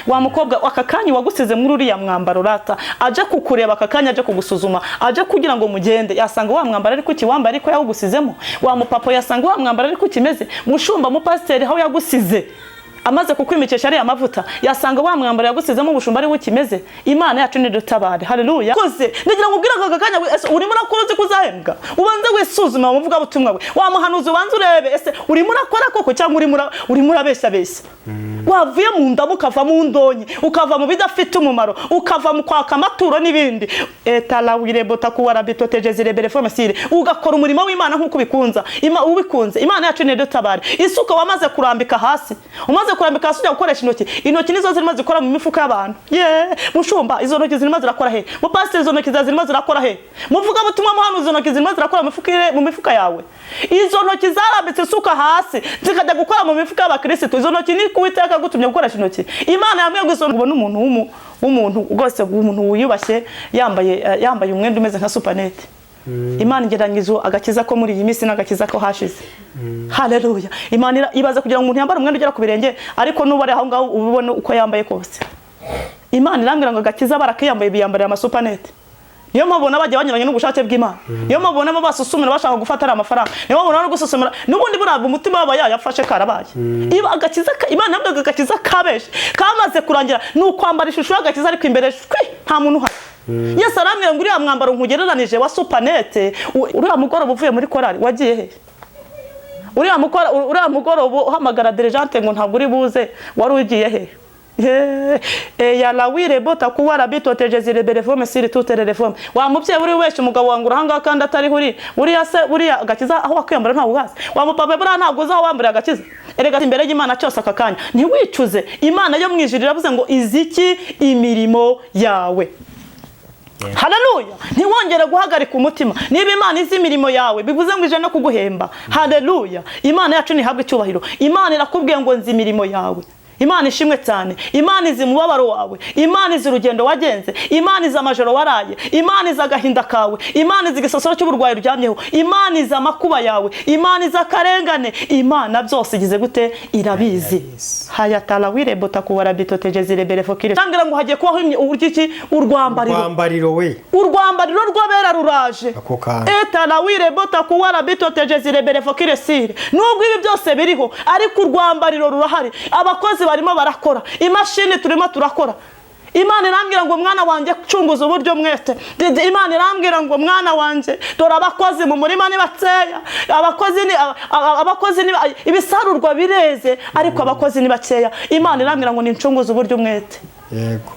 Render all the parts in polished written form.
wa mukobwa akakanya wagusize muri uriya mwambaro rata aje kukureba akakanya aje kugusuzuma aje kugira ngo mugende yasanga wa mwambaro ariko kiwamba ariko yawugusizemo wa mupapa yasanga wa mwambaro ariko kimeze mushumba mu pasiteri aho yagusize amaze kukwimikesha ari amavuta yasanga wa mwambaro yagusizemo ubushumba ari ukimeze Imana yacu ni dutabare haleluya koze ndigira ngo ubwira akakanya urimo urakora kuzahembwa ubanze wisuzuma umuvuga butumwa we wa muhanuzi ubanze urebe ese urimo urakora koko cyangwa urimo urabeshya beshya wavuye mu ndamu ukava mu ndonyi ukava mu bidafite umumaro ukava mu kwaka amaturo n'ibindi etalawirebota kuwarabitotegezire formasire ugakora umurimo w'Imana nkuko bikunza ubikunze Imana yacu ni dutabare isuka wamaze kurambika hasi umaze kurambika hasi ujya gukoresha intoki nizo zirimo zikora mu mifuka y'abantu mushumba izo ntoki zirimo zirakora he mu pastor izo ntoki zirimo zirakora he muvuga butumwa muhanuzi izo ntoki zirimo zirakora mu mifuka yawe izo ntoki zarambitse isuka hasi zikajya gukora mu mifuka y'abakristo izo ntoki ni kuwiteka gutumye gukoresha intoki Imana yamwe guso ubona umuntu rwose umuntu wiyubashye yambaye umwenda umeze nka supanete Imana igerangizo agakiza ko muri iyi minsi n'agakiza ko hashize haleluya Imana ibaza kugira ngo umuntu yambare umwenda ugera ku birenge ariko nubare aho ngaho ubibona uko yambaye kose Imana irambira ngo agakiza barakiyambaye biyambarira amasupanete niyo mabona bajya banyuranye n'ubushake bw'Imana niyo mabona basusumira bashaka gufata ari amafaranga niyo mabona no gususumira n'ubundi buraba umutima waba yafashe karabaye iba agakiza Imana nabwo agakiza kabeshe kamaze kurangira n'ukwambara ishusho y'agakiza ariko imbere nta muntu uhari Yesu arambwira ngo uriya mwambaro nkugereranije wa supanete uriya mugoroba uvuye muri korali wagiye he uriya mugoroba uhamagara dirigente ngo ntabwo uri buze wari ugiye he ya la wirebota kuwara bitotegezire bereforme siri toute reforme wa mubye buri wese umugabo wangura hanga kandi atari huri uriya agakiza aho wakwiyambara nta ugazi wa mupapa bura ntabwo uzaho wambara agakiza erega imbere y'Imana cyose akakanya ntiwicuze Imana yo mwijirira avuze ngo iziki imirimo yawe haleluya ntiwongere guhagarika umutima niba Imana izi imirimo yawe bivuze ngo ije no kuguhemba haleluya Imana yacu nihabwe icyubahiro Imana irakubwiye ngo nzi imirimo yawe Imana ishimwe cyane Imana izi mubabaro wawe Imana izi urugendo wagenze Imana izi amajoro waraye Imana izi agahinda kawe Imana izi igisosoro cy'uburwayi uryamyeho Imana izi amakuba yawe Imana izi akarengane Imana byose igize gute irabizi hayatala wirebota kuwara bitotegezire berefokire tangira ngo hagiye kubaho urwiki urwambariro we urwambariro rw'abera ruraje etala wirebota kuwara bitotegezire berefokire sire nubwo ibi byose biriho ariko urwambariro rurahari abakozi barimo barakora imashini turimo turakora Imana irambwira ngo mwana wanje cunguza uburyo mwete Imana irambwira ngo mwana wanje dora abakozi mu murima ni bakeya abakozi ni ibisarurwa bireze ariko abakozi ni bakeya Imana irambwira ngo nincunguza uburyo mwete yego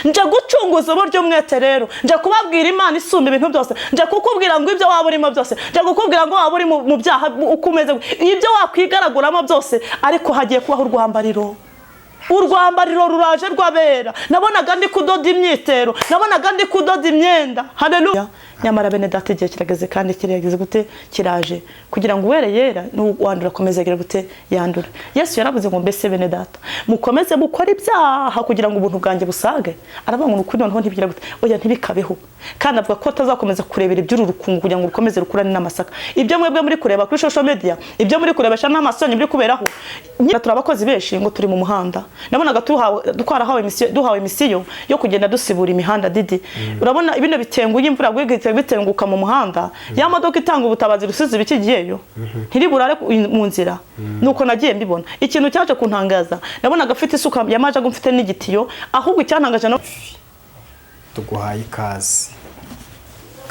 nje gucunguza uburyo mwete rero nje kubabwira Imana isumba ibintu byose nje kukubwira ngo ibyo waba urimo byose nje kukubwira ngo waba uri mu byaha ukomeze ibyo wakwigaraguramo byose ariko hagiye kubaho urwambariro ruraje rw'abera nabonaga ndi kudoda imyitero nabonaga ndi kudoda imyenda haleluya nyamara bene data igihe kirageze kandi kirageze gute kiraje kugira ngo uwere yera n'uwandura komeze agira gute yandura Yesu yaravuze ngo mbese bene data mukomeze mukora ibyaha kugira ngo ubuntu bwanjye busage aravuga ngo ukuri noneho ntibigira gute oya ntibikabeho kandi avuga ko tazakomeza kurebera iby'uru rukungu kugira ngo rukomeze rukurane n'amasaka ibyo mwebwe muri kureba kuri social media ibyo muri kurebesha n'amasonye muri kuberaho turabakozi benshi ngo turi mu muhanda nabonaga duhawe misiyo yo kugenda dusibura imihanda didi urabona ibino bitenguye imvura bitenguka mu muhanda ya modoka itanga ubutabazi rusize ibikigiyeyo ntiriburare mu nzira nuko nagiye mbibona ikintu cyaje kuntangaza nabonaga afite isuka yamaje gumfite n'igitiyo ahubwo icyantangaje no tuguhaye ikaze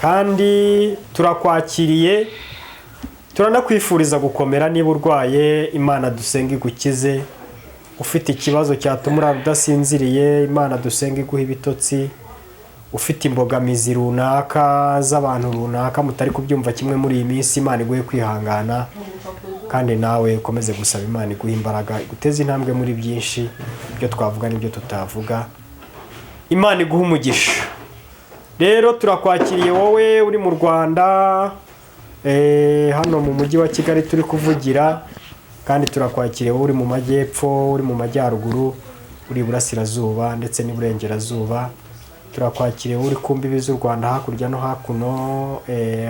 kandi turakwakiriye turanakwifuriza gukomera niba urwaye Imana dusenga igukize ufite ikibazo cyatuma udasinziriye Imana dusenga iguha ibitotsi ufite imbogamizi runaka z'abantu runaka mutari kubyumva kimwe muri iyi minsi Imana iguhe kwihangana kandi nawe ukomeze gusaba Imana iguha imbaraga iguteze intambwe muri byinshi ibyo twavuga n'ibyo tutavuga Imana iguha umugisha rero turakwakiriye wowe uri mu Rwanda hano mu mujyi wa Kigali turi kuvugira kandi turakwakiriye wowe uri mu majyepfo uri mu majyaruguru uri burasirazuba ndetse n'iburengerazuba turakwakiriye uri kumbibi z'u Rwanda hakurya no hakuno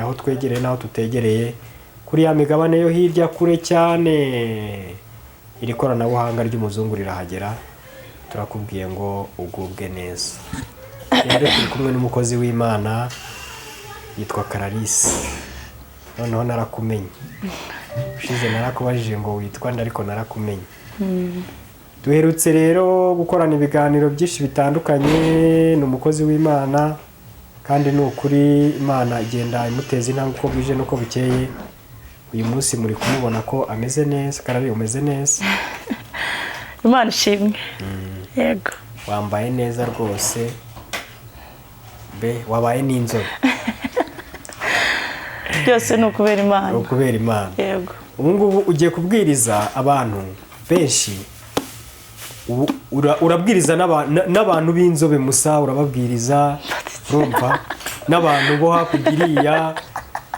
aho twegereye naho tutegereye kuri ya migabane yo hirya kure cyane iri koranabuhanga ry'umuzungu rirahagera turakubwiye ngo ugubwe neza. Rero turi kumwe n'umukozi w'Imana yitwa Clarisse. Noneho narakumenye. Ushize narakubajije ngo witwa nde ariko narakumenye. Duherutse rero gukorana ibiganiro byinshi bitandukanye n'umukozi w'Imana, kandi ni ukuri Imana igenda imuteza intambwe uko bwije n'uko bukeye. Uyu munsi muri kumubona ko ameze neza. Clarisse, umeze neza? Imana ishimwe. Yego. Wambaye neza rwose. Wabaye n'inzobe. Byose ni ukubera Imana. Ukubera Imana. Yego. Ubu ngubu ugiye kubwiriza abantu benshi. Urabwiriza n'abantu b'inzobe musa, urababwiriza urumva, n'abantu bo hakurya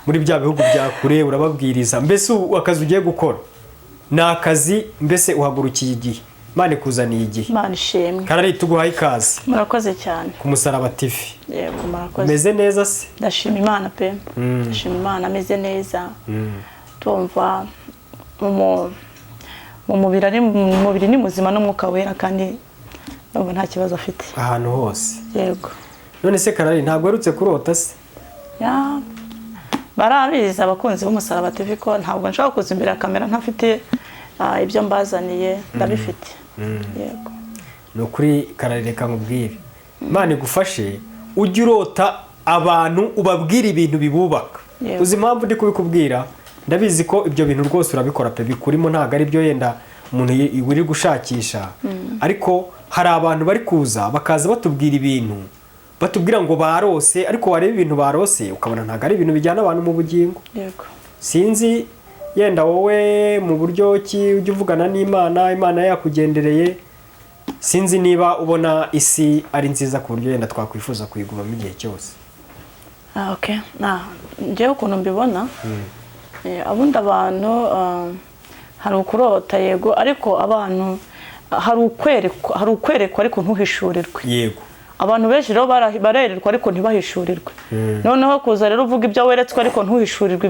muri bya bihugu bya kure urababwiriza. Mbese akazi ugiye gukora ni akazi, mbese uhagurukiye igihe. Imana ikuzaniye igihe. Imana ishimwe. Clarisse, tuguhaye ikaze. Murakoze cyane. Ku Musaraba TV. Yego, murakoze. Umeze neza se? Ndashima Imana pe. Ndashima Imana, ameze neza. Tumva mu mubiri ni muzima n'umwuka wera, kandi nta kibazo afite ahantu hose. Yego. None se Clarisse, ntabwo werutse kurota se? Ya, barabizi abakunzi b'Umusaraba TV ko ntabwo nshobora kuza imbere ya kamera ntafite ibyo mbazaniye, ndabifite. Yego. Ni ukuri Clarisse, reka nkubwire, Imana igufashe ujye urota abantu ubabwira ibintu bibubaka. Uzi impamvu ndi kubikubwira? Ndabizi ko ibyo bintu rwose urabikora pe, bikurimo, ntabwo ari byo yenda umuntu uri gushakisha. Ariko hari abantu bari kuza bakaza batubwira ibintu, batubwira ngo barose, ariko wareba ibintu barose ukabona ntabwo ari ibintu bijyana abantu mu bugingo. Yego. Sinzi yenda wowe mu buryo ki ujya uvugana n'Imana, Imana yakugendereye. Sinzi niba ubona isi ari nziza ku buryo yenda twakwifuza kuyigumamo igihe cyose. Okay. Njyewe ukuntu mbibona, abundi abantu hari ukurota, yego, ariko abantu hari ukwerekwa ariko ntuhishurirwe. Yego. Abantu benshi rero barererwa ariko ntibahishurirwe. Noneho kuza rero uvuga ibyo weretswe ariko ntuhishurirwe,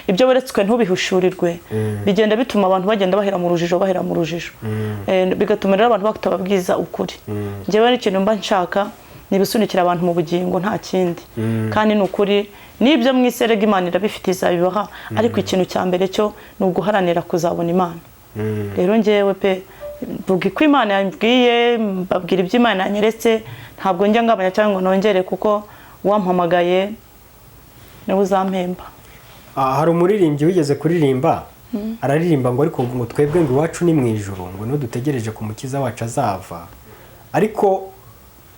ibyo weretswe ntubihishurirwe, bigenda bituma abantu bagenda bahera mu rujijo. Bigatuma rero abantu batababwiza ukuri. Njyewe n'ikintu mba nshaka nibisunikira abantu mu bugingo, nta kindi. Kandi ni ukuri n'ibyo mwiserega Imana irabifite, izabibaha, ariko ikintu cya mbere cyo ni uguharanira kuzabona Imana. Rero njyewe pe, mvuga ko Imana yambwiye, mbabwira ibyo Imana yanyeretse, ntabwo njya ngabanya cyangwa nongere, kuko wampamagaye niwe uzampemba. Hari umuririmbyi wigeze kuririmba, araririmba ngo ariko ngo twebwe ngo iwacu ni mu ijuru, ngo no dutegereje ku Mukiza wacu azava. Ariko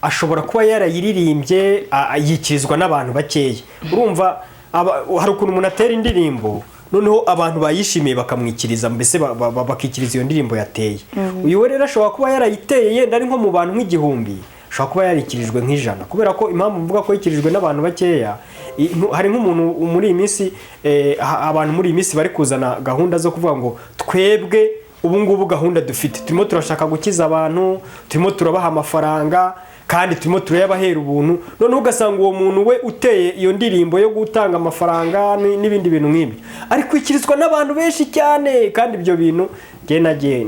ashobora kuba yarayiririmbye yikirizwa n'abantu bakeya. Urumva hari ukuntu umuntu atera indirimbo noneho abantu bayishimiye bakamwikiriza, mbese bakikiriza iyo ndirimbo yateye. Uyu rero ashobora kuba yarayiteye yenda ari nko mu bantu nk'igihumbi, ashobora kuba yarikirijwe nk'ijana, kubera ko impamvu mvuga ko yikirijwe n'abantu bakeya, hari nk'umuntu muri iyi minsi, abantu muri iyi minsi bari kuzana gahunda zo kuvuga ngo twebwe ubu ngubu gahunda dufite, turimo turashaka gukiza abantu, turimo turabaha amafaranga, kandi turimo turayabahera ubuntu. Noneho ugasanga uwo muntu we uteye iyo ndirimbo yo gutanga amafaranga n'ibindi bintu nk'ibyo ariko ikirizwa n'abantu benshi cyane. Kandi ibyo bintu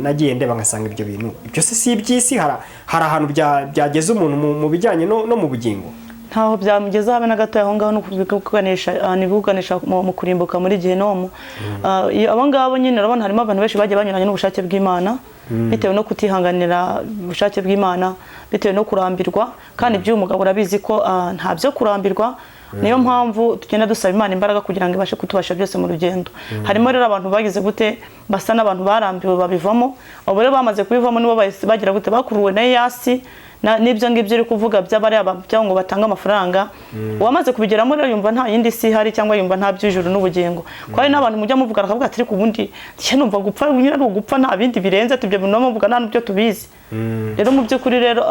nagiye ndeba ngasanga ibyo bintu byose si iby'isi. Hari ahantu byageze umuntu mu bijyanye no mu bugingo. Ntaho byamugeza habe na gato aho ngaho, no kuganisha mu kurimbuka muri Gehinomu. Abo ngabo nyine urabona harimo abantu benshi bagiye banyuranye n'ubushake bw'Imana, bitewe no kutihanganira ubushake bw'Imana, bitewe no kurambirwa. Kandi by'uyu mugabo urabizi ko nta byo kurambirwa. Niyo mpamvu tugenda dusaba Imana imbaraga kugira ngo ibashe kutubasha byose mu rugendo. Harimo rero abantu bagize gute, basa n'abantu barambiwe babivamo. Abo rero bamaze kubivamo nibo bagira gute, bakuruwe na yasi n'ibyo ngibyo uri kuvuga by'abariya ngo batanga amafaranga. Uwamaze kubigeramo rero yumva nta yindi si hari, cyangwa yumva nta by'ijuru n'ubugingo. Ko hari n'abantu mujya muvuga akavuga ati ariko ubundi numva gupfa nyine ari ugupfa, nta bindi birenze, tubyo bintu muvuga nta n'ibyo tubizi. Rero mu by'ukuri rero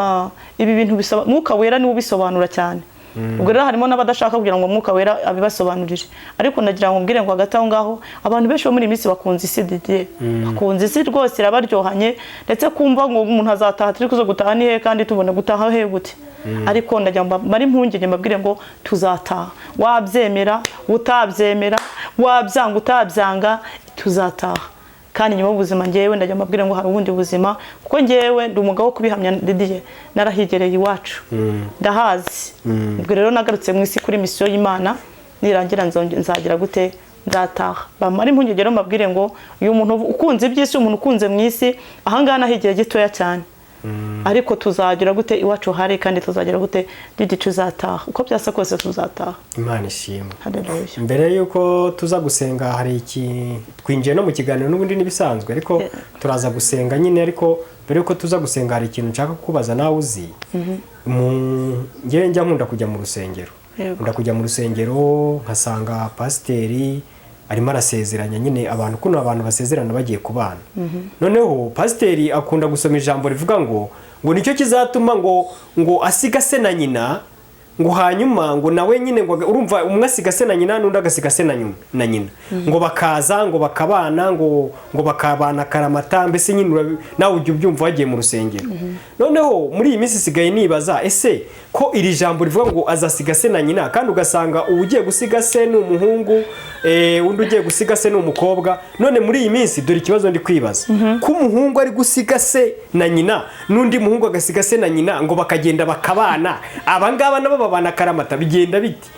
ibi bintu bisaba Mwuka Wera niwe ubisobanura cyane. Ubwo rero harimo n'abadashaka kugira ngo Mwuka Wera abibasobanurire. Ariko ndagira ngo mbwire ngo hagati aho ngaho abantu benshi bo muri minsi bakunze isi bakunze isi rwose, irabaryohanye, ndetse kumva ngo umuntu azataha turi kuzo gutaha ni he, kandi tubona gutaha he gute. Ariko ndagira ngo bari impungenge mbabwire ngo tuzataha. Wabyemera utabyemera, wabyanga utabyanga, tuzataha. kandi nyuma y'ubuzima ngewe ndajya mbabwira ngo hari ubundi buzima kuko ngewe ndi umugabo wo kubihamya Didier narahigereye iwacu ndahazi ubwo rero nagarutse mu isi kuri misiyo y'Imana nirangira nzagira gute ndataha bamara impungenge rero mbabwire ngo uyu muntu ukunze iby'isi umuntu ukunze mu isi ahangaha nahigiye gitoya cyane ariko tuzagira gute iwacu hari kandi tuzagira gute Didier uzataha uko byasa kose tuzataha Imana ishimwe. Haleluya. Mbere yuko tuza gusenga hari iki twinjiye no mu kiganiro n'ubundi nibisanzwe ariko turaza gusenga nyine ariko mbere yuko tuza gusenga hari ikintu nshaka kubaza nawe uzi ngewe njya nkunda kujya mu rusengero kujya mu rusengero nkasanga pasiteri arimo arasezeranya nyine abantu kuno abantu basezerana bagiye kubana noneho pasiteri akunda gusoma ijambo rivuga ngo nicyo kizatuma ngo asiga se na nyina ngo hanyuma ngo nawe nyine ngo urumva umwe asiga se na nyina n'undi agasiga se na nyina ngo bakaza ngo bakabana ngo bakabana karamata mbese nyine nawe ujya ubyumva wagiye mu rusengero noneho muri iyi minsi isigaye nibaza ese ko iri jambo rivuga ngo azasiga se na nyina kandi ugasanga ugiye gusiga se n'umuhungu undi ugiye gusiga se n'umukobwa none muri iyi minsi dore ikibazo ndi kwibaza ko umuhungu ari gusiga se na nyina n'undi muhungu agasiga se na nyina ngo bakagenda bakabana abangaba nabo babana karamata bigenda biti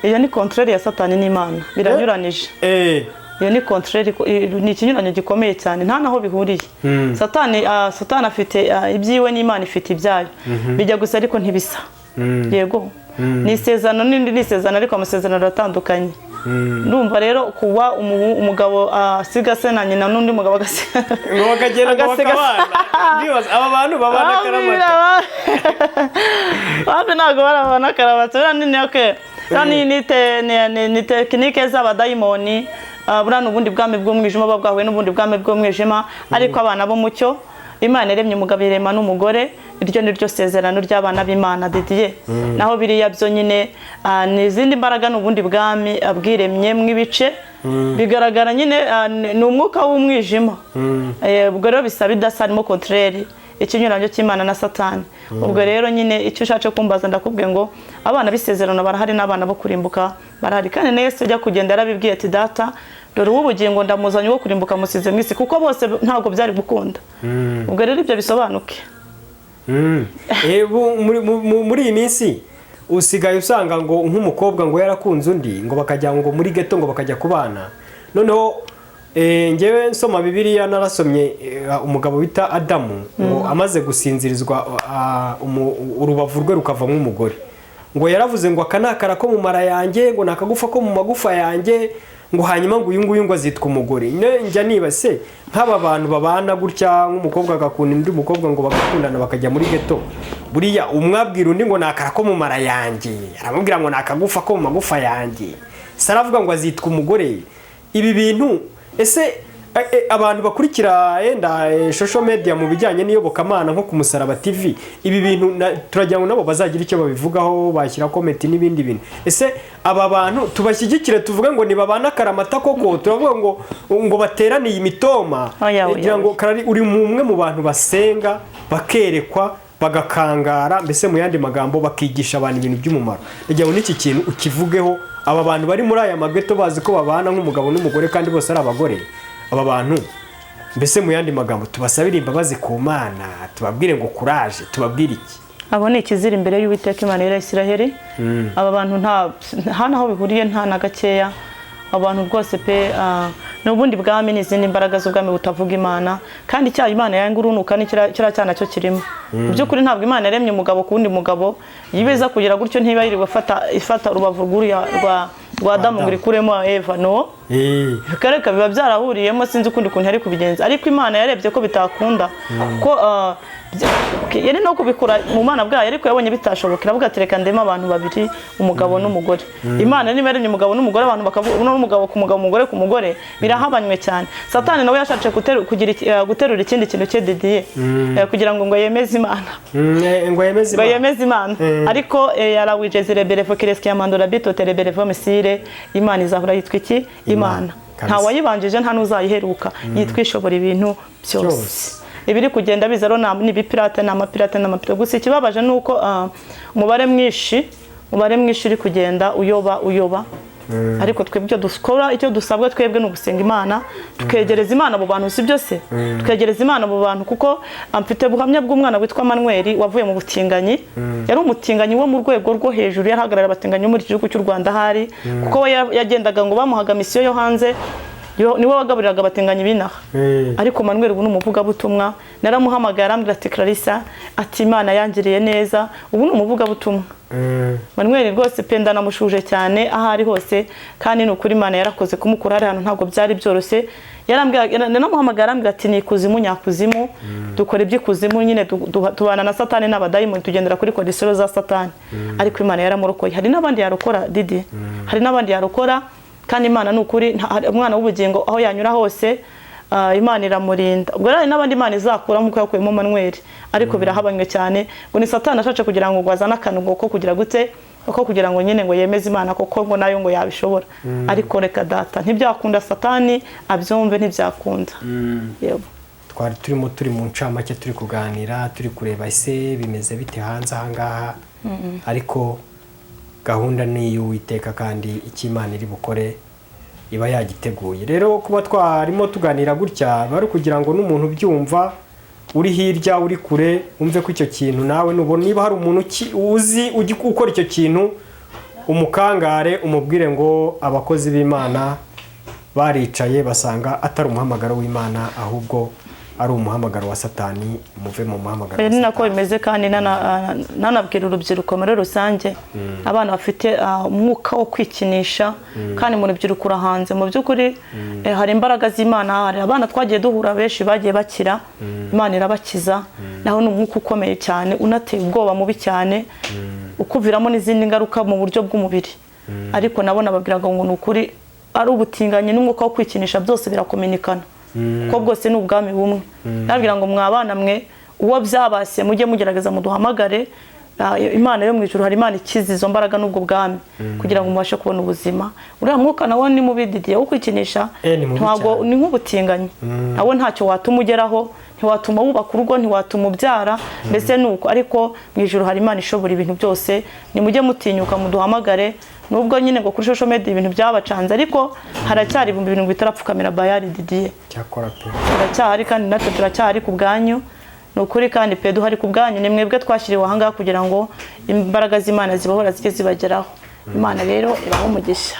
iyo ni contraire ya Satani n'Imana biranyuranije iyo ni contraire ni ikinyuranyo gikomeye cyane nta naho bihuriye Satani afite ibyiwe n'Imana ifite ibyayo bijya gusa ariko ntibisa yego ni isezerano n'indi ni isezerano ariko amasezerano aratandukanye ndumva rero kuba umugabo asiga se na nyina n'undi mugabo agasiga ngo bakagenda bakabana ndibaza aba bantu babana karamata babe ntago barabana karamata ni okay ni tekinike z'abadayimoni burano ubundi bwami bw'umwijima babwahuye n'ubundi bwami bw'umwijima ariko abana bo mucyo Imana yaremye umugabo irema n'umugore iryo ni ryo sezerano ry'abana b'Imana Didier naho biriya byo nyine n'izindi mbaraga n'ubundi bwami abwiremye mw'ibice bigaragara nyine ni umwuka w'umwijima ubwo rero bisaba idasarimo contraire ikinyuranyo cy'Imana na Satani ubwo rero nyine icyo ushatse kumbaza ndakubwiye ngo abana b'isezerano barahari n'abana bo kurimbuka barahari kandi na Yesu ajya kugenda yarabibwiye ati data dore ubugingo ndamuzanye wo kurimbuka musize mu isi kuko bose ntago byari gukunda ubwo rero ibyo bisobanuke muri iyi minsi usigaye usanga ngo nk'umukobwa ngo yarakunze undi ngo bakajya ngo muri ghetto ngo bakajya kubana noneho ngewe nsoma Bibiliya narasomye umugabo bita Adamu ngo amaze gusinzirizwa urubavu rwe rukavamo umugore ngo yaravuze ngo akanakara ko mu mara yanjye ngo nakagufa ko mu magufa yanjye ngo hanyuma ngo uyu nguyu ngo azitwa umugore njya nibase nk'aba bantu babana gutya nk'umukobwa agakunda undi mukobwa ngo bagakundana bakajya muri ghetto buriya umwabwira undi ngo nakara ko mu mara yanjye aramubwira ngo nakagufa ko mu magufa yanjye saravuga ngo azitwa umugore ibi bintu ese abantu bakurikira yenda social media mu bijyanye n'iyobokamana nko ku Musaraba TV ibi bintu turagira ngo nabo bazagira icyo babivugaho bashyira comment n'ibindi bintu ese aba bantu tubashyigikire tuvuge ngo ni babana karamata koko turavuga ngo bateraniye imitoma kugira ngo uri umwe mu bantu basenga bakerekwa bagakangara mbese mu yandi magambo bakigisha abantu ibintu by'umumaro kugira ngo n'iki kintu ukivugeho aba bantu bari muri aya mageto bazi ko babana nk'umugabo n'umugore kandi bose ari abagore aba bantu mbese mu yandi magambo tubasabire imbabazi ku Mana tubabwire ngo courage tubabwire iki abo ni ikizira imbere y'Uwiteka Imana ya Isiraheli aba bantu nta naho bihuriye nta na gakeya abantu rwose pe n'ubundi bwami n'izindi mbaraga z'ubwami butavuga Imana kandi cyaha Imana yangurunuka ni kira cyana cyo kirimo by'ukuri ntabwo Imana yaremye umugabo kundi mugabo yibeza kugira gutyo ntiba yiri ifata urubavu rwa Adamu ngo rikuremo Eva no kareka biba byarahuriyemo sinzi ukundi kuntu ari kubigenza ariko Imana yarebye ko bitakunda ko yari no kubikura mu Mana bwayo ariko yabonye bitashobokera avuga ati reka ndema abantu babiri umugabo n'umugore Imana niba yaremye umugabo n'umugore abantu bakavuga n'umugabo ku mugabo umugore ku mugore birahabanywe cyane Satani nawe yashatse guterura ikindi kintu cye Didier kugira ngo yemeze Imana ngo yemeze Imana ariko yarawije rebelevo kireski yamandora bito terebelevo mesire Imana izahura yitwa iki Imana nta wayibanjije nta nuzayiheruka yitwishobora ibintu byose ibiri kugenda bizaro n'ibipirate n'amapirate gusa ikibabaje nuko umubare mwinshi uri kugenda uyoba ariko twebwe icyo dukora, icyo dusabwa twebwe ni ugusenga Imana, tukegereza Imana abo bantu, si byose tukegereza Imana abo bantu, kuko mfite buhamya bw'umwana witwa Manuel wavuye mu butinganyi. Yari umutinganyi wo mu rwego rwo hejuru, yarahagarara abatinganyi muri iki gihugu cy'u Rwanda hari, kuko we yagendaga ngo bamuhaga misiyo yo hanze, niwe wagaburiraga abatinganyi binaha. Ariko Manuel ubu ni umuvugabutumwa, naramuhamagaye arambwira ati Clarissa, ati Imana yangiriye neza, ubu ni umuvugabutumwa. Manuel rwose pe ndanamushuje cyane aho ari hose, kandi n'ukuri Imana yarakoze kumukura hari hano, ntabwo byari byoroshye. Nanamuhamagara arambwira ati ni ikuzimu nyakuzimu, dukora iby'ikuzimu nyine, tubana na Satani n'abadayimoni, tugendera kuri kondisiyo za Satani, ariko Imana yaramurokoye. Hari n'abandi yarokora Didi, hari n'abandi yarokora, kandi Imana n'ukuri umwana w'ubugingo aho yanyura hose Imana iramurinda. Ubwo rero n'abandi Imana izakura nk'uko yakuyemo Manuel, ariko birahabanywe cyane ngo ni Satani ashaje kugira ngo gwazana akanugo ko kugira gute, ko kugira ngo nyine ngo yemeze Imana koko ngo nayo ngo yabishobora. Ariko reka data ntibyakunda Satani abyumve, ntibyakunda. Yego, twari turi mu ncamake, turi kuganira, turi kureba ese bimeze bite hanze ahangaha, ariko gahunda ni y'Uwiteka kandi icyo Imana iri bukore iba yagiteguye. Rero kuba twarimo tuganira gutya bari kugira ngo n'umuntu byumva uri hirya uri kure umve ko icyo kintu nawe nubona, niba hari umuntu uzi ukora icyo kintu umukangare, umubwire ngo abakozi b'Imana baricaye basanga atari umuhamagaro w'Imana, ahubwo ari umuhamagaro wa Satani, muve mu muhamagaro. Ni nako bimeze, kandi nanabwira urubyiruko muri rusange, abana bafite umwuka wo kwikinisha, kandi mu rubyiruko urahanze mu by'ukuri. Hari imbaraga z'Imana, hari abana twagiye duhura benshi bagiye bakira, Imana irabakiza. Naho ni umwuka ukomeye cyane, unateye ubwoba mubi cyane, ukuviramo n'izindi ngaruka mu buryo bw'umubiri. Ariko nabona babwiraga ngo ni ukuri ari ubutinganyi n'umwuka wo kwikinisha byose birakominikana, kuko bwose ni ubwami bumwe. Nabwira ngo mwabana mwe uwo byabase mujye mugerageza muduhamagare, Imana yo mu ijuru hari Imana ikiza izo mbaraga n'ubwo bwami, kugira ngo mubashe kubona ubuzima. Uriya mwuka nawo ni mubididiye wo kwikinisha, ntabwo ni nk'ubutinganyi, nawo ntacyo watuma ugeraho, ntiwatuma wubaka urugo, ntiwatuma ubyara, mbese nuko. Ariko mu ijuru hari Imana ishobora ibintu byose. Nimujye mutinyuka muduhamagare, nubwo nyine ngo kuri social media ibintu byabacanze, ariko haracyari ibintu bitarapfukamira Bayali Didier. Cyakora pe haracyahari, kandi natwe turacyahari ku bwanyu. Ni ukuri kandi pe duhari ku bwanyu, ni mwebwe twashyiriwe ahangaha kugira ngo imbaraga z'Imana zibahora zijye zibageraho. Imana rero ibaho umugisha.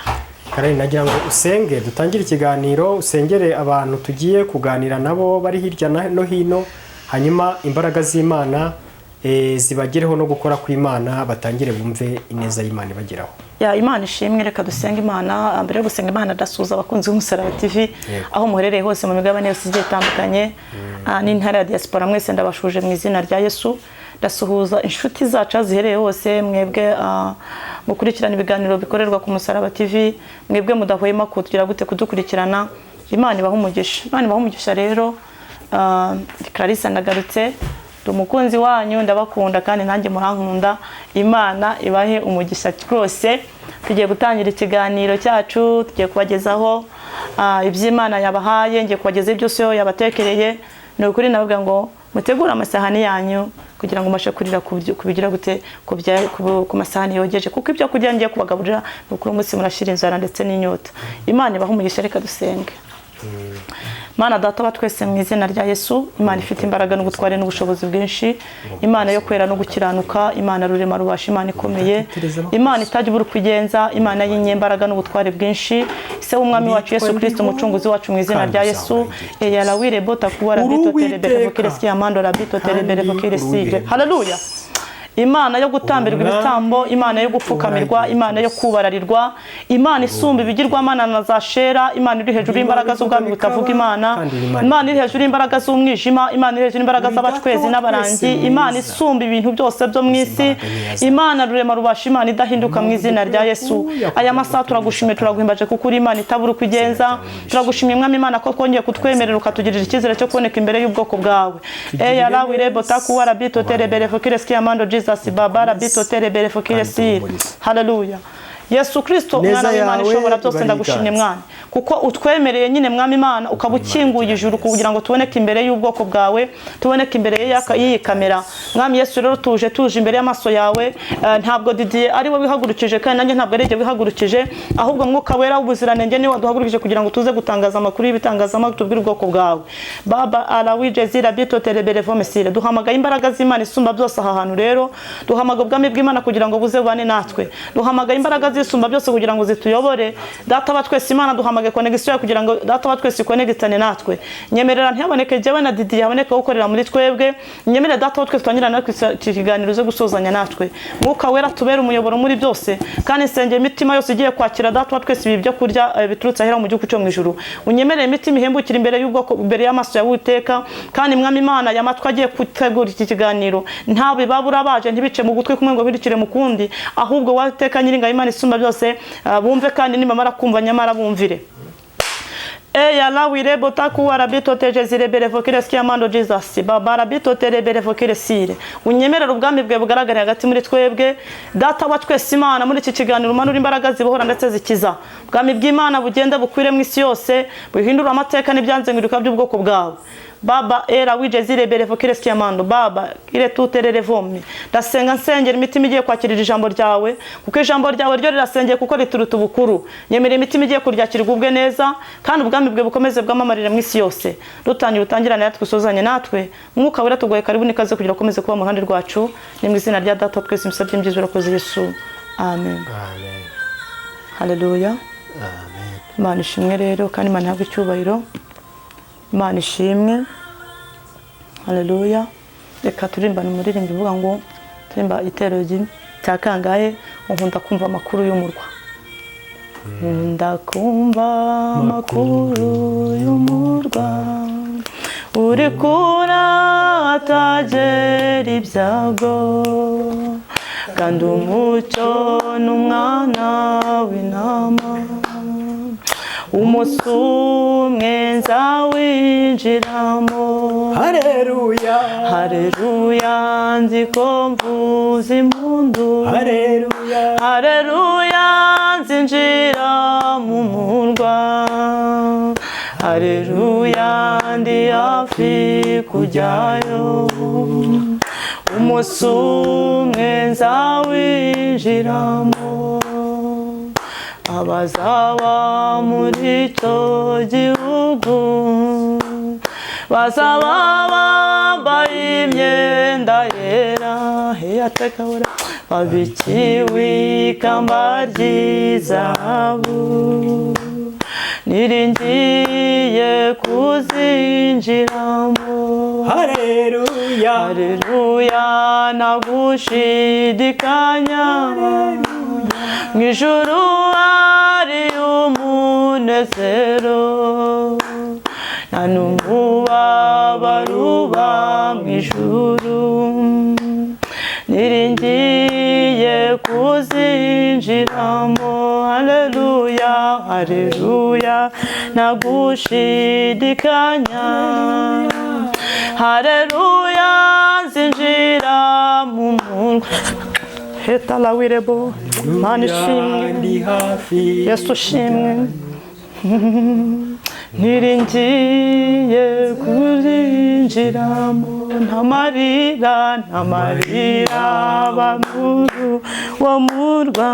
Karari, nagira ngo usenge dutangire ikiganiro, usengere abantu tugiye kuganira nabo bari hirya no hino, hanyuma imbaraga z'Imana zibagereho no gukora kw'Imana, batangire bumve ineza y'Imana ibageraho. Ya Imana ishimwe, reka dusenga Imana. Mbere yo gusenga Imana ndasuhuza abakunzi b'Umusaraba TV aho muherereye hose mu migabane yose igiye itandukanye, n'intara ya diaspora mwese ndabashuje mu izina rya Yesu. Ndasuhuza inshuti zacu zihereye hose, mwebwe mukurikirana ibiganiro bikorerwa ku Musaraba TV, mwebwe mudahwema kutugira gute kudukurikirana. Imana ibaho umugisha, Imana ibaho umugisha. Rero Clarissa ndagarutse, umukunzi wanyu, ndabakunda kandi nanjye murankunda. Imana ibahe umugisha rwose. Tugiye gutangira ikiganiro cyacu, tugiye kubagezaho iby'Imana yabahaye, ngiye kubagezaho byose yabatekereye. Ni ukuri navuga ngo mutegure amasahani yanyu kugira ngo umashe kurira kubigira gute ku masahani yogeje, kuko ibyo kurya ngiye kubagaburira ni ukuri umunsi murashira inzara ndetse n'inyota. Imana ibahe umugisha, reka dusenge. Mana data wa twese mu izina rya Yesu, Imana ifite imbaraga n'ubutware n'ubushobozi bwinshi, Imana yo kwera no gukiranuka, Imana rurema rubasha, Imana ikomeye, Imana itajya ubura kugenza, Imana y'inyembaraga n'ubutware bwinshi, se w'umwami wacu Yesu Kristo umucunguzi wacu mu izina rya Yesu. Yala wire bota kuwa rabito terebere vokiresi amando rabito terebere vokiresi. Haleluya. Imana yo gutambirwa ibitambo, Imana yo gupfukamirwa, Imana yo kubararirwa, Imana isumba ibigirwamana na za shera, Imana iri hejuru y'imbaraga z'ubwami butavuga Imana, Imana iri hejuru y'imbaraga z'umwijima, Imana iri hejuru y'imbaraga z'abacwezi n'abarangi, Imana isumba ibintu byose byo mu isi, Imana rurema rubasha, Imana idahinduka mu izina rya Yesu. Aya masaha turagushimiye, turaguhimbaje kuko uri Imana itabura uko igenza. Turagushimiye mwami Imana ko twongeye kutwemerera ukatugirira icyizere cyo kuboneka imbere y'ubwoko bwawe. Yala wire bota kuwa rabito terebere vokiresi amando Jesus Baba rabito terebere fokiresi. Haleluya. Yesu Kristo Neza mwana w'Imana yawe ishobora byose iba ndagushimye yiganza. mwana kuko utwemereye nyine mwami Imana ukaba ukinguye ijuru kugira ngo tuboneke imbere y'ubwoko bwawe tuboneke imbere y'iyi kamera mwami Yesu rero tuje imbere y'amaso yawe ntabwo Didier ari we wihagurukije kandi nanjye ntabwo ari wihagurukije ahubwo mwuka wera w'ubuziranenge niwe waduhagurukije kugira ngo tuze gutangaza amakuru y'ibitangazamakuru tubwire ubwoko bwawe baba alawi zira bito terebere vomesire duhamagaye imbaraga z'Imana isumba byose aha hantu rero duhamagaye ubwami bw'Imana kugira ngo buze bane natwe duhamagaye imbaraga z'isumba byose kugira ngo zituyobore data wa twese Imana duhamagaye connection kugira ngo data wa twese connectane natwe nyemerera ntiyaboneke jewe na Didier yaboneke gukorera muri twebwe nyemerera data wa twese twanyira natwe ikiganiro zo gusozanya natwe mwuka wera tubera umuyoboro muri byose kandi nsengeye imitima yose igiye kwakira data wa twese ibi byo kurya biturutse ahera mu gihugu cyo mu ijuru unyemerere imitima ihembukira imbere y'ubwoko imbere y'amaso ya Uwiteka kandi mwami Imana yamatwa agiye gutegura iki kiganiro ntabe babura baje ntibice mu gutwi kumwe ngo birikire mu kundi ahubwo Uwiteka nyiringa Imana isumba byose bumve kandi nimamara kumva nyamara bumvire Eya la wire botaku arabito tejezire berevokire skiamando Jesus baba arabito tereberevokire sire unyemerera ubwami bwe bugaragara hagati muri twebwe data wa twese Imana muri iki kiganiro umanura imbaraga zibohora ndetse zikiza ubwami bw'Imana bugenda bukwire mu isi yose buhindura amateka n'ibyanze ngirika by'ubwoko bwawe Baba era wijezire berevokire skiamando baba ile tuterere vomi ndasenga nsengera imitima igiye kwakirira ijambo ryawe kuko ijambo ryawe ryo rirasengeye kuko rituruta ubukuru nyemere imitima igiye kuryakirwa ubwe neza kandi ubwami bwe bukomeze bwamamarira mu isi yose dutangira utangirana natwe usozanye natwe mwuka wera tugoye karibu nikaze kugira ukomeze kuba mu ruhande rwacu ni mu izina rya data twese imisabye imbyizwe rakoze Yesu amen amen haleluya amen Imana ishimwe rero kandi Imana ihabwe icyubahiro Imana ishimwe haleluya reka turimbana umuririmbo uvuga ngo turimba itero cya kangahe nkunda kumva amakuru y'umurwa nkunda kumva amakuru y'umurwa uri kuratagera ibyago kandi umucyo n'umwana w'intama umunsi umwe nzawinjiramo haleluya haleluya nziko mvuza impundu haleluya haleluya nzinjira mu murwa haleluya ndi hafi kujyayo umunsi umwe nzawinjiramo abazaba muri icyo gihugu bazaba bambaye imyenda yera heyatekabura babikiwe ikamba ry'izahabu niringiye kuzinjiramo haleluya haleluya nagushidikanya mu ijuru hari umunezero nta n'umubabaro uba mu ijuru niringiye kuzinjiramo haleluya haleluya nagushidikanya haleluya nzinjira mu murwa heta la wirebo Mana ishimwe ndi hafi Yesu shimwe niringiye kuzinjiramo ntamarira bamuru wo murwa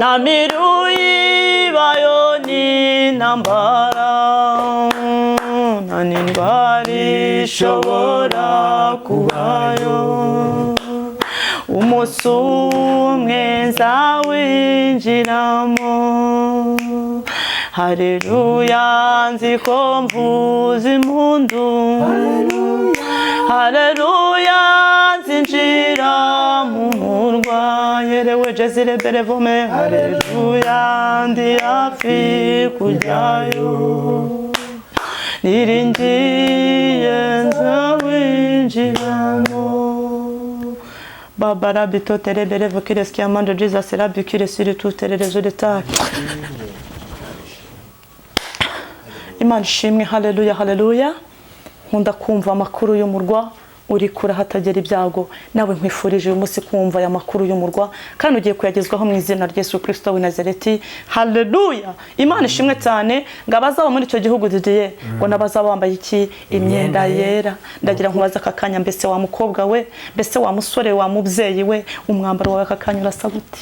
namiru yibayo n'intambara nta n'indwara ishobora kubayo umunsi umwe nzawinjiramo haleluya nziko mvuza impundu haleluya nzinjira mu murwa yerewe jezire berevome haleluya ndi hafi kujyayo niringiye nzawinjiramo Baba rabito terebere vokire skiamando Jesus rabikire sur toutes les résultats Imana ishimwe haleluya haleluya nkunda kumva amakuru y'umurwa uri kure hatagera ibyago, nawe nkwifurije uyu munsi kumva aya makuru y'umurwa kandi ugiye kuyagezwaho mu izina rya Yesu Kristo w'i Nazareti. Haleluya! Imana ishimwe cyane ngo abazaba muri icyo gihugu didiye ngo n'abazaba bambaye iki? Imyenda yera. Ndagira nkubaza aka kanya, mbese wa mukobwa we, mbese wa musore, wa mubyeyi we, umwambaro wawe aka kanya urasa gute?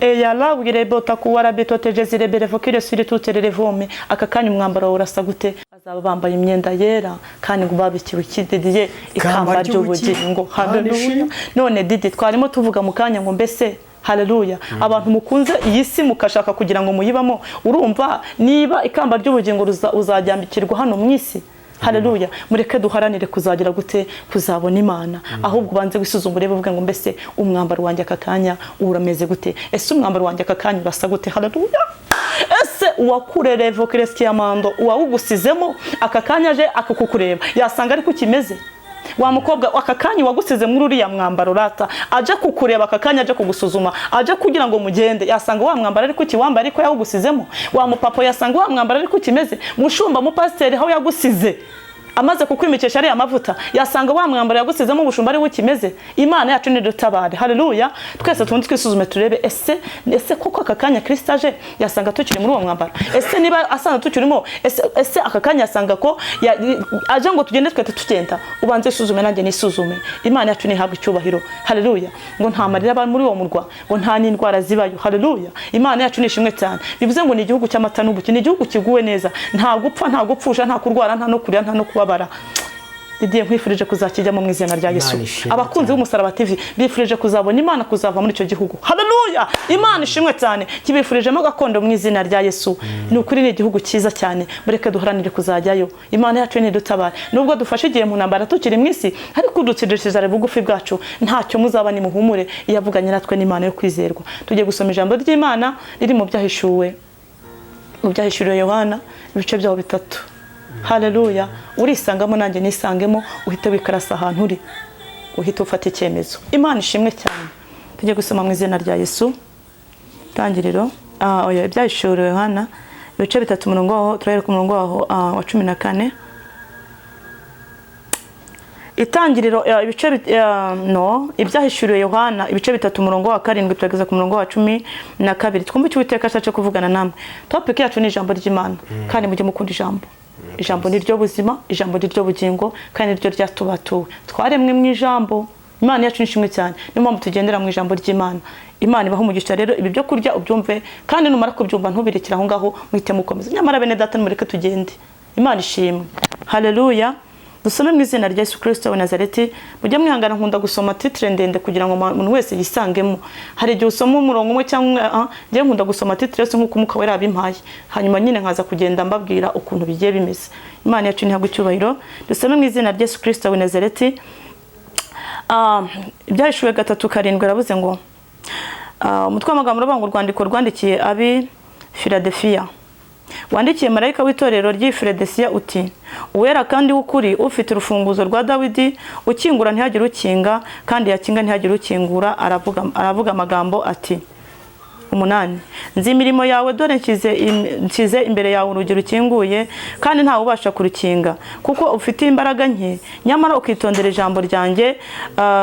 Eyala wirebota kuwara bitote jezire berevokire suri tutere revome. Aka kanya umwambaro wawe urasa gute? Azaba bambaye imyenda yera kandi ngo babikiwe kididiye ikamba ry'ubugingo. Haleluya! None didi twarimo tuvuga mu kanya ngo mbese haleluya, abantu mukunze iyi si mukashaka kugira ngo muyibamo, urumva niba ikamba ry'ubugingo uzajyambikirwa hano mu isi? Haleluya! Mureke duharanire kuzagira gute? Kuzabona Imana. Ahubwo banze wisuzuma urebe uvuga ngo mbese umwambaro wanjye aka kanya urameze gute? Ese umwambaro wanjye aka kanya urasa gute? Haleluya! Ese uwakurere vokreski amando uwawugusizemo aka kanya aje akakukureba yasanga ari kukimeze? Wa mukobwa aka kanya wagusize muri uriya mwambaro rata aje kukureba aka kanya aje kugusuzuma aje kugira ngo mugende yasanga wa mwambaro ari kuki wamba ariko yawugusizemo? Wa mupapa yasanga wa mwambaro ari kukimeze? Mushumba mu pasteur aho yagusize amaze kukwimikesha ari amavuta yasanga wa mwambaro yagusizemo ubushumba ari wukimeze? Imana yacu ni dutabare. Haleluya! Twese tundi twisuzume turebe ese koko aka kanya Kristo aje yasanga tukiri muri uwo mwambaro? Ese niba asanga tukirimo ese aka kanya yasanga ko aje ngo tugende twete tugenda? Ubanze isuzume nanjye nisuzume. Imana yacu ni habwa icyubahiro. Haleluya! Ngo nta marira bari muri uwo murwa, ngo nta n'indwara zibayo. Haleluya! Imana yacu ni ishimwe cyane. Bivuze ngo ni igihugu cy'amata n'ubuki, ni igihugu kiguwe neza, nta gupfa, nta gupfusha, nta kurwara, nta no kurya, nta no kubabara. Didiye nkwifurije kuzakijyamo mu izina rya Yesu. Abakunzi b'Umusaraba TV bifurije kuzabona Imana, kuzava muri icyo gihugu. Haleluya! Imana ishimwe cyane. Kibifurijemo gakondo mu izina rya Yesu. Ni ukuri ni igihugu cyiza cyane. Mureke duharanire kuzajyayo. Imana yacu ni dutabare. Nubwo dufashe igihe mu ntambara tukiri mu isi, ariko dutsidishije bugufi bwacu ntacyo muzaba ni muhumure iyavuganye natwe n'Imana yo kwizerwa. Tugiye gusoma ijambo ry'Imana riri mu byahishuriwe Yohana ibice byaho 3. Haleluya! Urisangamo nanjye nisangemo, uhite wikarasa ahantu uri, uhite ufata icyemezo. Imana ishimwe cyane. Tujye gusoma mu izina rya Yesu. Tangiriro ibyahishuriwe Yohana ibice 3 umurongo waho turahera ku murongo waho wa 14. Itangiriro ibyahishuriwe Yohana ibice 3 umurongo wa 7 tugeza ku murongo wa 12. Twumva icyo Uwiteka ashatse kuvugana namwe. Topic yacu ni ijambo ry'Imana kandi mujye mukunda ijambo. Ijambo ni ryo buzima, ijambo ni ryo bugingo kandi ryo ryatubatuwe. Twaremwe mu ijambo. Imana yacu nishimwe cyane. Niyo mpamvu tugendera mu ijambo ry'Imana. Imana ibaho umugisha rero ibi byo kurya ubyumve kandi numara kubyumva ntubirekira aho ngaho muhite mukomeza. Nyamara bene data mureke tugende. Imana ishimwe. Haleluya! Dusome mu izina rya Yesu Kristo w'i Nazareti. Mujye mwihangana nkunda gusoma titre ndende kugira ngo umuntu wese yisangemo. Hari igihe usoma umurongo umwe cyangwa ngiye nkunda gusoma titre yose nk'uko Umwuka Wera yabimpaye. Hanyuma nyine nkaza kugenda mbabwira ukuntu bigiye bimeze. Imana yacu ni habwa icyubahiro. Dusome mu izina rya Yesu Kristo w'i Nazareti. Ibyahishuriwe 3:7 aravuze ngo umutwe w'amagambo uravuga ngo urwandiko rwandikiye abi Philadelphia. Wandikiye marayika w'itorero ry'i Philadelphia uti: Uwera kandi w'ukuri, ufite urufunguzo rwa Dawidi, ukingura ntihagire ukinga kandi yakinga ntihagire ukingura. Aravuga amagambo ati 8. Nzi imirimo yawe, dore nshyize imbere yawe urugi rukinguye kandi ntawe ubasha kurukinga, kuko ufite imbaraga nke, nyamara ukitondera ijambo ryanjye,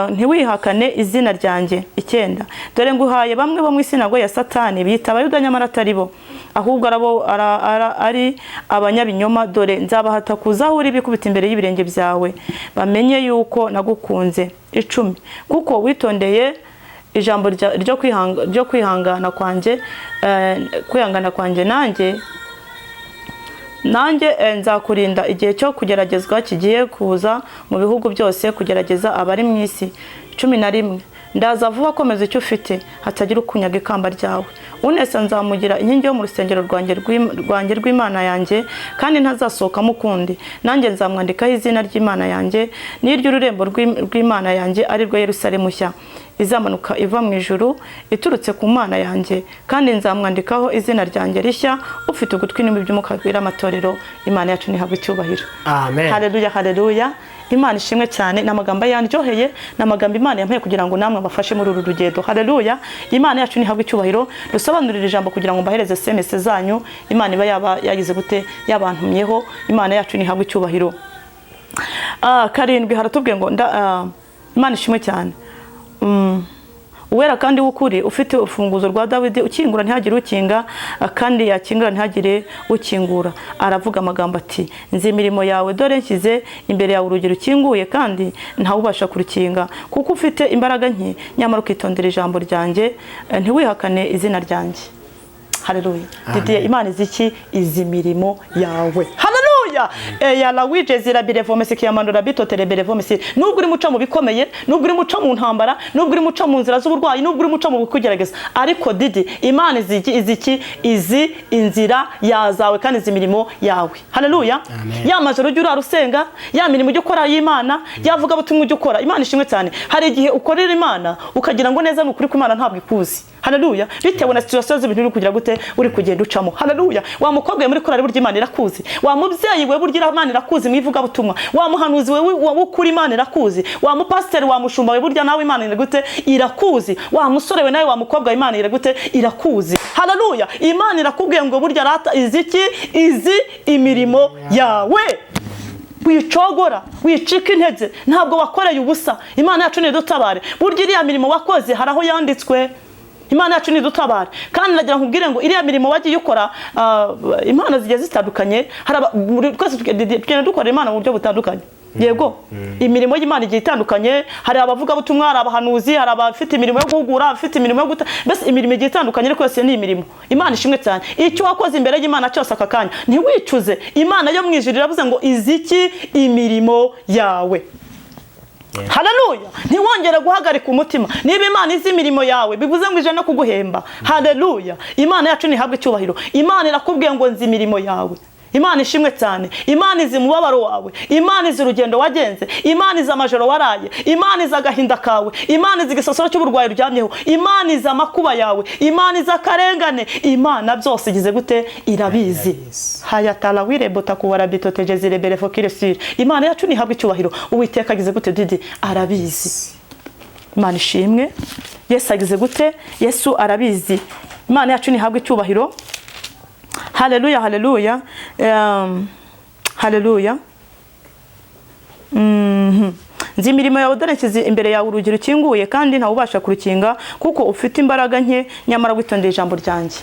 ntiwihakane izina ryanjye. 9. Dore nguhaye bamwe bo mu isinagogi ya Satani biyita Abayuda nyamara atari bo, ahubwo ari abanyabinyoma. Dore nzabahata kuza aho uri bikubita imbere y'ibirenge byawe, bamenye yuko nagukunze. 10. Kuko witondeye ijambo ryo kwihangana kwanjye, nanjye nzakurinda igihe cyo kugeragezwa kigiye kuza mu bihugu byose kugerageza abari mu isi. 11. Ndaza vuba, komeza icyo ufite, hatagira ukunyaga ikamba ryawe. Unesa nzamugira inkingi yo mu rusengero rwanjye rw'Imana yanjye, kandi ntazasohokamo ukundi. Nanjye nzamwandikaho izina ry'Imana yanjye n'iry'ururembo rw'Imana yanjye, ari rwo Yerusalemu nshya izamanuka iva mu ijuru iturutse ku Mana yanjye, kandi nzamwandikaho izina ryanjye rishya. Ufite ugutwi n'imbi by'Umwuka abwira amatorero. Imana yacu ni habwa icyubahiro. Amen. Haleluya, haleluya. Imana ishimwe cyane. N'amagambo yanjyoheye, n'amagambo Imana yampaye kugira ngo namwe bafashe muri uru rugendo. Haleluya. Imana yacu ni habwa icyubahiro. Dusobanurira ijambo kugira ngo mbahereze SMS zanyu. Imana iba yagize gute yabantumyeho. Imana yacu ni habwa icyubahiro. karindwi haratubwiye ngo Imana ishimwe cyane. Uwera kandi w'ukuri ufite urufunguzo rwa Dawidi, ukingura ntihagire ukinga kandi yakingura ntihagire ukingura. Aravuga amagambo ati, nzi imirimo yawe, dore nshyize imbere yawe urugi rukinguye kandi ntawubasha kurukinga, kuko ufite imbaraga nke nyamara ukitondera ijambo ryanjye, ntiwihakane izina ryanjye. Haleluya. Didier, Imana iziki izi mirimo yawe. Haleluya. Ya la wije zira birevomesi kiyamandura bitotere birevomesi. Nubwo uri muca mu bikomeye, nubwo uri muca mu ntambara, nubwo uri muca mu nzira z'uburwayi, nubwo uri muca mu kugerageza, ariko Didi, Imana iziki izi inzira yazawe kandi izi mirimo yawe. Haleluya. Ya majoro ujya urusenga, ya mirimo ujya ukora y'Imana, yavuga butumwa ujya ukora. Imana ishimwe cyane. Hari igihe ukorera Imana ukagira ngo neza n'ukuri ko Imana ntabwo ikuzi. Haleluya. Bitewe na situation z'ibintu uri kugira gute uri kugenda ucamo. Haleluya. Wa mukobwa muri korari burya Imana irakuzi. Wa mubyeyi we burya Imana irakuzi mwivuga butumwa. Wa muhanuzi we w'ukuri Imana irakuzi. Wa mupasiteri wa mushumba we burya nawe Imana iragute irakuzi. Wa musore we nawe wa mukobwa Imana iragute irakuzi. Haleluya. Imana irakubwiye ngo burya rata iziki izi imirimo yawe. Wicogora, wicika intege, ntabwo wakoreye ubusa. Imana yacu ni dutabare. Burya iriya mirimo wakoze haraho yanditswe. Imana yacu ni dutabare. Kandi nagira nkubwire ngo iriya mirimo wagiye ukora, impano zigiye zitandukanye, twese tugenda dukora Imana mu buryo butandukanye. Yego, imirimo y'Imana igiye itandukanye, hari abavuga butumwa, hari abahanuzi, hari abafite imirimo yo guhugura, abafite imirimo yo mbese imirimo igiye itandukanye, ariko yose ni imirimo. Imana ishimwe cyane. Icyo wakoze imbere y'Imana cyose aka kanya ntiwicuze. Imana yo mwijuru iravuze ngo iziki imirimo yawe. Haleluya. Ntiwongere guhagarika umutima. Niba Imana izi imirimo yawe bivuze ngo ije no kuguhemba. Haleluya. Imana yacu nihabwe icyubahiro. Imana irakubwiye ngo nzi imirimo yawe. Imana ishimwe cyane. Imana izi mubabaro wawe. Imana izi urugendo wagenze. Imana izi amajoro waraye. Imana izi agahinda kawe. Imana izi igisasiro cy'uburwayi uryamyeho. Imana izi amakuba yawe. Imana izi akarengane. Imana byose igize gute irabizi. Hayatala wirebota kuwara bitoteje rebere fokiresire. Imana yacu nihabwe icyubahiro. Uwiteka agize gute Didi arabizi. Imana ishimwe. Yesu agize gute? Yesu arabizi. Imana yacu nihabwe icyubahiro. Haleluya, haleluya. Haleluya. Nzi imirimo yawe, dore nshyize imbere yawe urugi rukinguye kandi ntawubasha kurukinga, kuko ufite imbaraga nke nyamara witondeye ijambo ryanjye.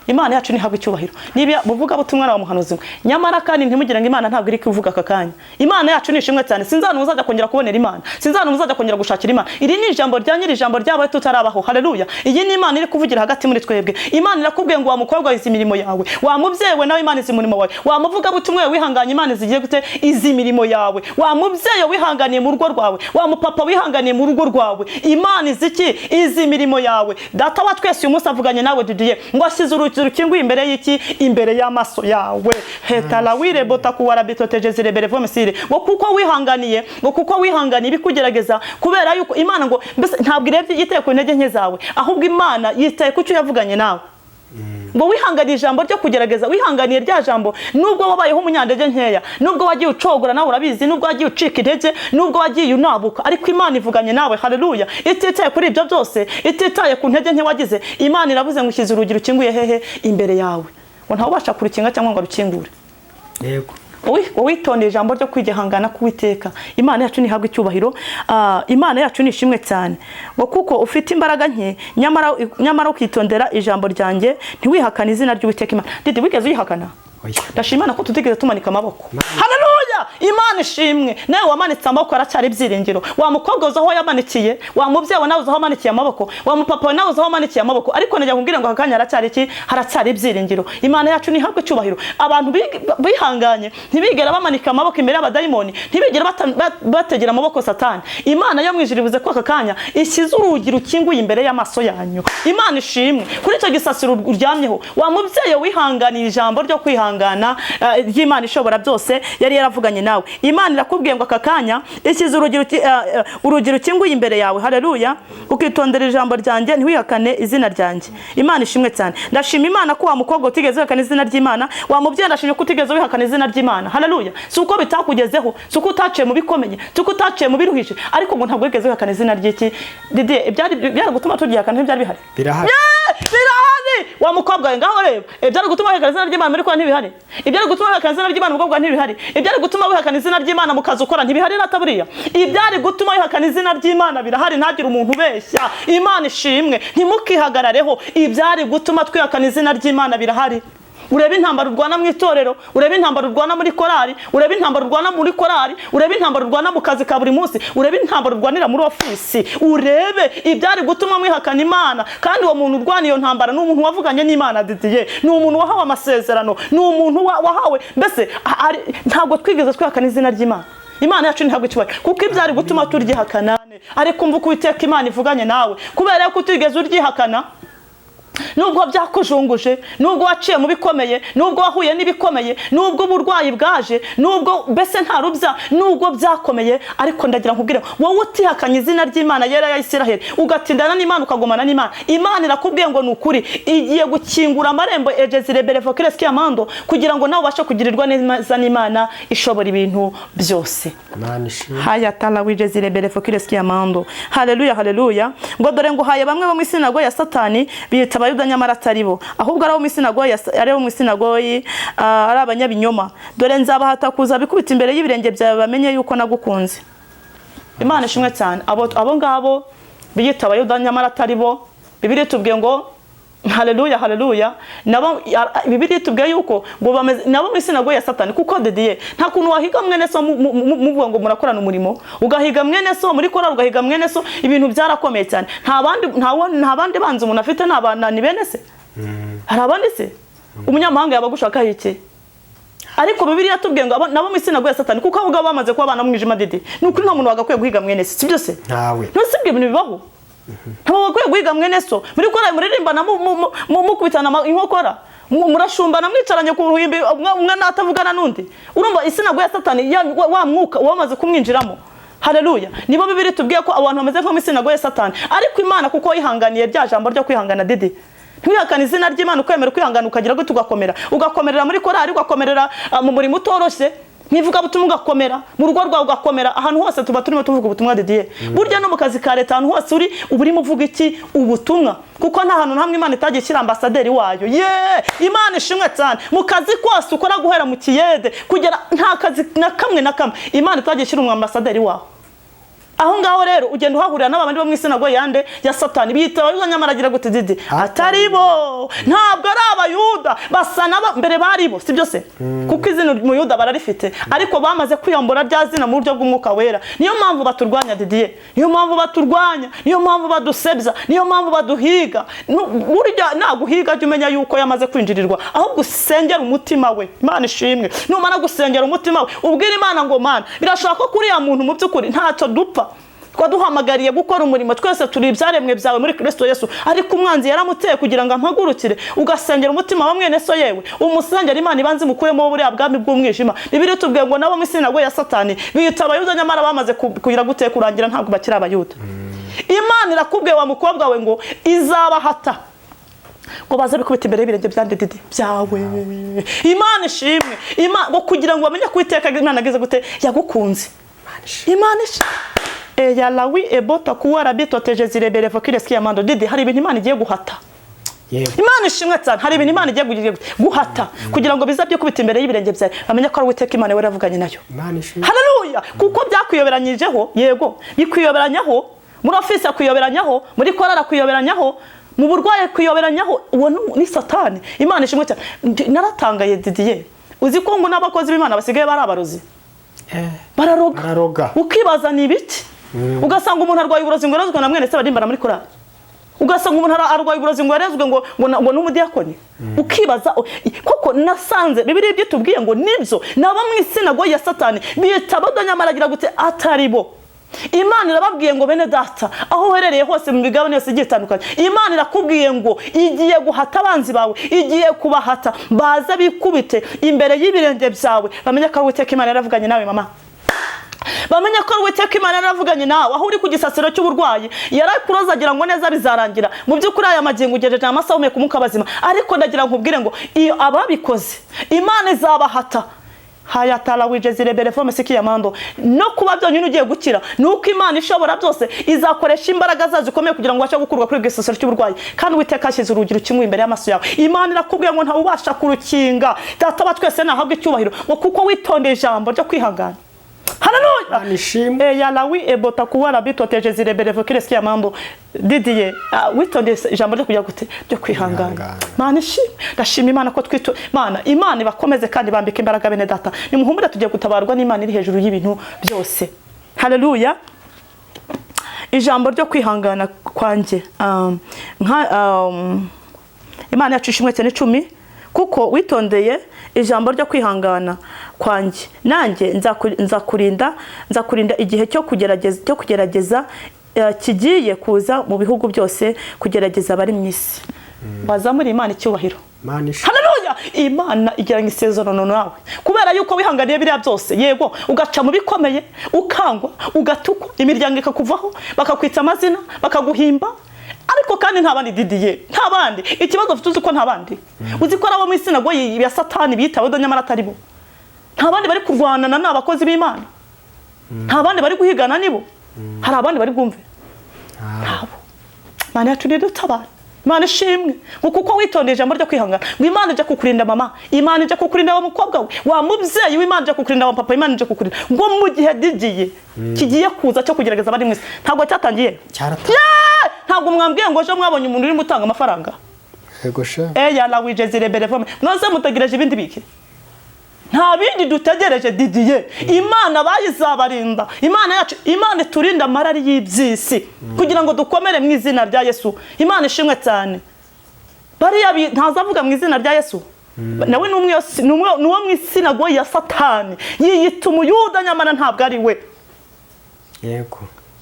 Imana yacu nihabwe icyubahiro. Niba buvuga butumwa na muhanuzi, nyamara kandi ntimugire ngo Imana ntabwo iri kuvuga aka kanya. Imana yacu ni ishimwe cyane. Sinzana uzajya kongera kubonera Imana. Sinzana uzajya kongera gushakira Imana. Iri ni ijambo rya nyiri ijambo ryabaye tutarabaho. Haleluya. Iyi ni Imana iri kuvugira hagati muri twebwe. Imana irakubwiye ngo wa mukobwa izi imirimo yawe. Wa mubyeyi we nawe Imana izi imirimo wawe. Wa muvuga butumwa wihanganye Imana izigiye gute izi imirimo yawe. Wa mubyeyi wihanganiye mu rugo rwawe. Wa mupapa wihanganiye mu rugo rwawe. Imana iziki izi imirimo yawe. Data wa twese uyu munsi avuganye nawe Didier ngo ashyize urukingo imbere y'iki imbere y'amaso yawe. Hetala wirebota kuwara bitoteje zirebere vomesire. Ngo kuko wihanganiye, ngo kuko wihanganiye bikugerageza, kubera yuko Imana ngo mbese ntabwo irebye yiteye ku ntege nke zawe, ahubwo Imana yitaye ku cyo yavuganye nawe. Ngo wihanganiye ijambo ryo kugerageza, wihanganiye rya jambo, nubwo wabayeho umunyandege nkeya, nubwo wagiye ucogora nawe urabizi, nubwo wagiye ucika intege, nubwo wagiye unabuka, ariko Imana ivuganye nawe. Haleluya. Ititaye kuri ibyo byose, ititaye ku ntege nke wagize, Imana iravuze ngo ushyize urugi rukinguye hehe imbere yawe, ngo ntawubasha kurukinga cyangwa ngo rukingure. Yego. Witondeye ijambo ryo kwigihangana kuwiteka. Imana yacu nihabwe icyubahiro. Imana yacu nishimwe cyane. Ngo kuko ufite imbaraga nke nyamara ukitondera ijambo ryanjye, ntiwihakane izina ry'Uwiteka Imana. Didi wigeze uyihakana? Ndashimana ko tutigeze tumanika amaboko. Haleluya. Imana ishimwe. Nawe wamanitse amaboko aracyari ibyiringiro. Wa mukobwa uzaho yamanikiye, wa mubyeyi nawe uzaho amanikiye amaboko, wa mupapa nawe uzaho amanikiye amaboko, ariko najya kumbwira ngo akanya aracyari iki haracyari ibyiringiro. Imana yacu nihabwe icyubahiro. Abantu bihanganye ntibigera bamanika amaboko imbere y'abadayimoni, ntibigera bategera amaboko Satani. Imana yo mwijuru ivuze ko aka kanya ishyize urugi rukinguye imbere y'amaso yanyu. Imana ishimwe. Kuri icyo gisasiro uryamyeho, wa mubyeyi wihanganiye ijambo ryo kwihangana ry'Imana ishobora byose yari yaravuganye nawe. Imana irakubwiye ngo aka kanya ishyize urugi rukinguye imbere yawe. Haleluya. Ukitondera ijambo ryanjye, ntiwihakane izina ryanjye. Imana ishimwe cyane. Ndashima Imana ko wa mukobwa utigeze wihakana izina ry'Imana, wa mubyeyi ndashimye ko utigeze wihakana izina ry'Imana. Haleluya. Si uko bitakugezeho, si uko utaciye mu bikomeye, si uko utaciye mu biruhije, ariko ngo ntabwo wigeze wihakana izina ry'iki. Didier byari gutuma turyihakana, ntibyari bihari. Birahari. Birahari. wa mukobwa we ngaho reba ibyari gutuma wihakana izina ry'Imana muri kwa ntibihari, ibyari gutuma wihakana izina ry'Imana ubwo bwa ntibihari, ibyari gutuma wihakana izina ry'Imana mu kazi ukora ntibihari nataburiya, ibyari gutuma wihakana izina ry'Imana birahari, ntagire umuntu ubeshya. Imana ishimwe, ntimukihagarareho, ibyari gutuma twihakana izina ry'Imana birahari. Urebe intambara urwana mu itorero, urebe intambara urwana muri korari, urebe intambara urwana muri korari, urebe intambara urwana mu kazi ka buri munsi, urebe intambara urwanira muri ofisi, urebe ibyari gutuma mwihakana Imana. Kandi uwo muntu urwana iyo ntambara ni umuntu wavuganye n'Imana Didier, ni umuntu wahawe amasezerano, ni umuntu wahawe, mbese ntabwo twigeze twihakana izina ry'Imana. Imana yacu ntabwo ikibaye kuko ibyari gutuma turyihakana, ariko umva uko Uwiteka Imana ivuganye nawe, kubera ko utigeze uryihakana. Nubwo byakujunguje, nubwo waciye mu bikomeye, nubwo wahuye n'ibikomeye, nubwo uburwayi bwaje, nubwo bese nta rubya, nubwo byakomeye, ariko ndagira nkubwire wowe utihakanye izina ry'Imana yera ya Isiraheli, ugatindana n'Imana ukagomana n'Imana, Imana irakubwiye ngo nukuri igiye gukingura amarembo ejezire fokires kiamando kugira ngo nawe ubashe kugirirwa neza n'Imana ishobora ibintu byose. Haya tala wijezire fokires kiamando. Haleluya haleluya. Ngo dore ngo haye bamwe bo mu isinagogi ya Satani biyita abayuda nyamara atari bo, ahubwo ari abo mu isinagogi ari abanyabinyoma. Dore nzabahata kuza bikubita imbere y'ibirenge byawe bamenye yuko nagukunze. Imana ishimwe cyane. Abo ngabo biyita abayuda nyamara atari bo, Bibiliya tubwiye ngo haleluya haleluya, nabo Bibiliya tubwiye yuko ngo bameze nabo mu isinagogi ya Satani. Kuko Didier nta kuntu wahiga mwene so muvuga ngo murakorana umurimo, ugahiga mwene so muri korari, ugahiga mwene so, ibintu byarakomeye cyane. Nta bandi banze umuntu afite, nabana ni bene se. Hari abandi se umunyamahanga yabagushaka iki? Ariko Bibiliya tubwiye ngo nabo mu isinagogi ya Satani, kuko abo bamaze kuba abana mu mwijima Didier. Nuko nta muntu wagakwiye guhiga mwene se, sibyo se? Ntawe ntusibye ibintu bibaho. Ntabwo bakwiye guhiga mwene so, muri korari muririmbana mukubitana inkokora, murashumbana mwicaranye ku ruhimbi, umwe natavugana n'undi. Urumva isinagogi ya Satani wa mwuka wamaze kumwinjiramo. Haleluya. Nibo Bibiliya tubwiye ko abantu bameze nko mu isinagogi ya Satani, ariko Imana kuko yihanganiye rya jambo ryo kwihangana Didier. Ntwihakana izina ry'Imana, ukwemera kwihangana ukagira gute ugakomerera muri korari, ugakomerera mu murimo utoroshye, nkivuga butumwa ugakomera, mu rugo rwawe ugakomera, ahantu hose tuba turimo tuvuga ubutumwa Didier. Burya no mu kazi ka leta ahantu hose uri uburimo uvuga iki? Ubutumwa. Kuko nta hantu hamwe Imana itagiye ishyira ambasaderi wayo. Imana ishimwe cyane. Mu kazi kose ukora guhera mu kiyede kugera nta kazi na kamwe Imana itagiye ishyira umwambasaderi waho. Aho ngaho rero ugenda uhahurira n'abandi bo mu isinagogi yande ya Satani biyita abayuda nyamara agira gute Didier? Atari bo, ntabwo ari abayuda, basa naba mbere bari bo, sibyo se? Kuko izina umuyuda bararifite, ariko bamaze kwiyambura rya zina mu buryo bw'umwuka wera. Niyo mpamvu baturwanya Didier, niyo mpamvu baturwanya, niyo mpamvu badusebya, niyo mpamvu baduhiga. Burya naguhiga jya umenya yuko yamaze kwinjirirwa, ahubwo usengera umutima we. Imana ishimwe. Numara gusengera umutima we, ubwira Imana ngo Mana, birashaka ko kuri ya muntu mu by'ukuri ntacyo dupfa. Twaduhamagariye gukora umurimo, twese turi ibyaremwe byawe muri Kristo Yesu, ariko umwanzi yaramuteye kugira ngo ampagurukire. Ugasengera umutima wa mwene so yewe, umusengera Imana ibanze mukuremo buriya bwami bw'umwijima. Bibiliya tubwiye ngo nabo mu isinagogi ya Satani biyita abayuda nyamara bamaze kugira gute kurangira ntabwo bakira abayuda. Imana irakubwiye wa mukobwa we ngo izabahata ngo baze bikubita imbere y'ibirenge byawe. Imana ishimwe, ngo kugira ngo bamenye kwiteka Imana ageze gute yagukunze. Imana ishimwe. Yalawi ebota kuwa rabito tejezire fokires kiamando Didier. Hari ibintu Imana igiye guhata. Imana ishimwe cyane. Hari ibintu Imana igiye guhata kugira ngo bizabye kubita imbere y'ibirenge byawe bamenye ko ari Uwiteka Imana wera avuganye nayo. Haleluya. Kuko byakwiyoberanyijeho, yego bikwiyoberanyaho, muri ofisi akuyoberanyaho, muri korara akuyoberanyaho, mu burwayi akuyoberanyaho, uwo ni Satani. Imana ishimwe cyane. Naratangaye Didier, uzi ko ngo n'abakozi b'Imana basigaye bari abarozi. Bararoga. Ukibaza ni ibiki? Ugasanga umuntu arwaye uburozi ngo yarezwe na mwene se barimbara muri korari. Ugasanga umuntu arwaye uburozi ngo yarezwe ngo n'umudiyakoni. Ukibaza koko nasanze Bibiliya ibyo tubwiye ngo nibyo nabo mu isinagogi ya Satani biyita abayuda nyamara agira gute atari bo. Imana irababwiye ngo bene data aho uherereye hose mu migabane yose igiye itandukanye, Imana irakubwiye ngo igiye guhata abanzi bawe, igiye kubahata baza bikubite imbere y'ibirenge byawe bamenye ko Uwiteka Imana yaravuganye nawe mama. Bamenye ko Uwiteka Imana yaravuganye nawe aho uri ku gisasiro cy'uburwayi, yarakuroza agira ngo neza bizarangira. Mu by'ukuri aya magingo ugejeje amasaha umeka umuka bazima, ariko ndagira nkubwire ngo iyo ababikoze Imana izabahata hayatala wijezire berefome siki yamando no kuba byonyine ugiye gukira nuko Imana ishobora byose izakoresha imbaraga zazo zikomeye kugira ngo washe gukurwa kuri gisosero cy'uburwayi kandi Uwiteka ashyize urugero kimwe imbere y'amaso yawe. Imana irakubwiye ngo nta ubasha kurukinga data wa twese nahabwe icyubahiro ngo kuko witondeye ijambo ryo kwihangana. Haleluya. Nishimwe. Ya lawi ebota kuwara bitoteje zireberevo kireski yamando Didier witondeye ijambo ryo kujya gute ryo kwihangana. Mana ishimwe. Ndashima Imana ko twito Imana ibakomeze kandi bambike imbaraga bene data. Nimuhumure tugiye gutabarwa n'Imana iri hejuru y'ibintu byose. Haleluya. Ijambo ryo kwihangana kwanje Imana yacu ishimwe cyane 10 kuko witondeye ijambo ryo kwihangana kwanje nanjye nzakurinda igihe cyo kugerageza kigiye kuza mu bihugu byose kugerageza bari mu isi. Bazamuri Imana icyubahiro. Haleluya. Imana igiranye isezerano nawe kubera yuko wihanganiye biriya byose yego ugaca mu bikomeye ukangwa ugatukwa imiryango ikakuvaho bakakwita amazina bakaguhimba ariko kandi nta bandi Didier nta bandi ikibazo ufite uzi ko nta bandi uzi ko abo mu isinagoyi ya Satani bitawe do nyamara atari bo nta bandi bari kurwanana n'abakozi b'Imana nta bandi bari guhigana nibo hari abandi bari gumve ntabo Mana yacu ni dutabara. Imana ishimwe kuko witondeye ijambo ryo kwihangana ngo Imana ije kukurinda mama Imana ije kukurinda wa mukobwa we wa mubyeyi w'Imana ije kukurinda wa papa Imana ije kukurinda ngo mu gihe digiye kigiye kuza cyo kugerageza bari mwese ntabwo cyatangiye ntabwo mwambwiye ngo ejo mwabonye umuntu uri gutanga amafaranga yego sha ya la wijezire berefome noze mutegereje ibindi biki nta bindi dutegereje Didier Imana bayizabarinda Imana yacu Imana turinda amarari y'ibyisi kugira ngo dukomere mu izina rya Yesu. Imana ishimwe cyane bariya ntazavuga mu izina rya Yesu nawe nuwo mu isinagoyi ya Satani yiyita umuyuda nyamara ntabwo ari we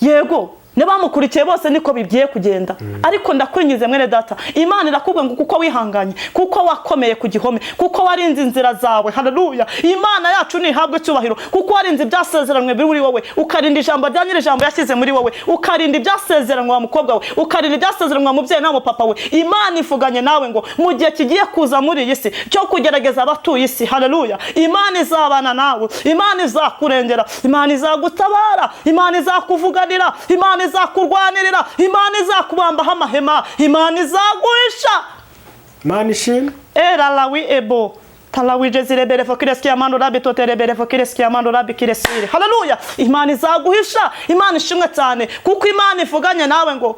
yego Nebamukurikiye bose niko bigiye kugenda ariko ndakwingize mwene data Imana irakubwe ngo kuko wihanganye kuko wakomeye ku gihome kuko warinze inzira zawe. Haleluya. Imana yacu ni habwe cyubahiro kuko warinze byasezeranwe biri muri wowe ukarinda ijambo rya nyiri ijambo yashyize muri wowe ukarinda byasezeranwe wa mukobwa we ukarinda byasezeranwe wa mubyeyi na papa we. Imana ifuganye nawe ngo mu gihe kigiye kuza muri iyi si cyo kugerageza abatuye isi. Haleluya. Imana izabana nawe Imana izakurengera Imana izagutabara Imana izakuvuganira Imana izakurwanirira Imana izakubambaho amahema Imana izaguhisha. Imana ishimwe. Era lawi ebo talawijeze zirebere fokireski amando rabi toterebere fokireski amando rabi kiresire. Haleluya. Imana izaguhisha Imana ishimwe cyane kuko Imana ifuganye nawe ngo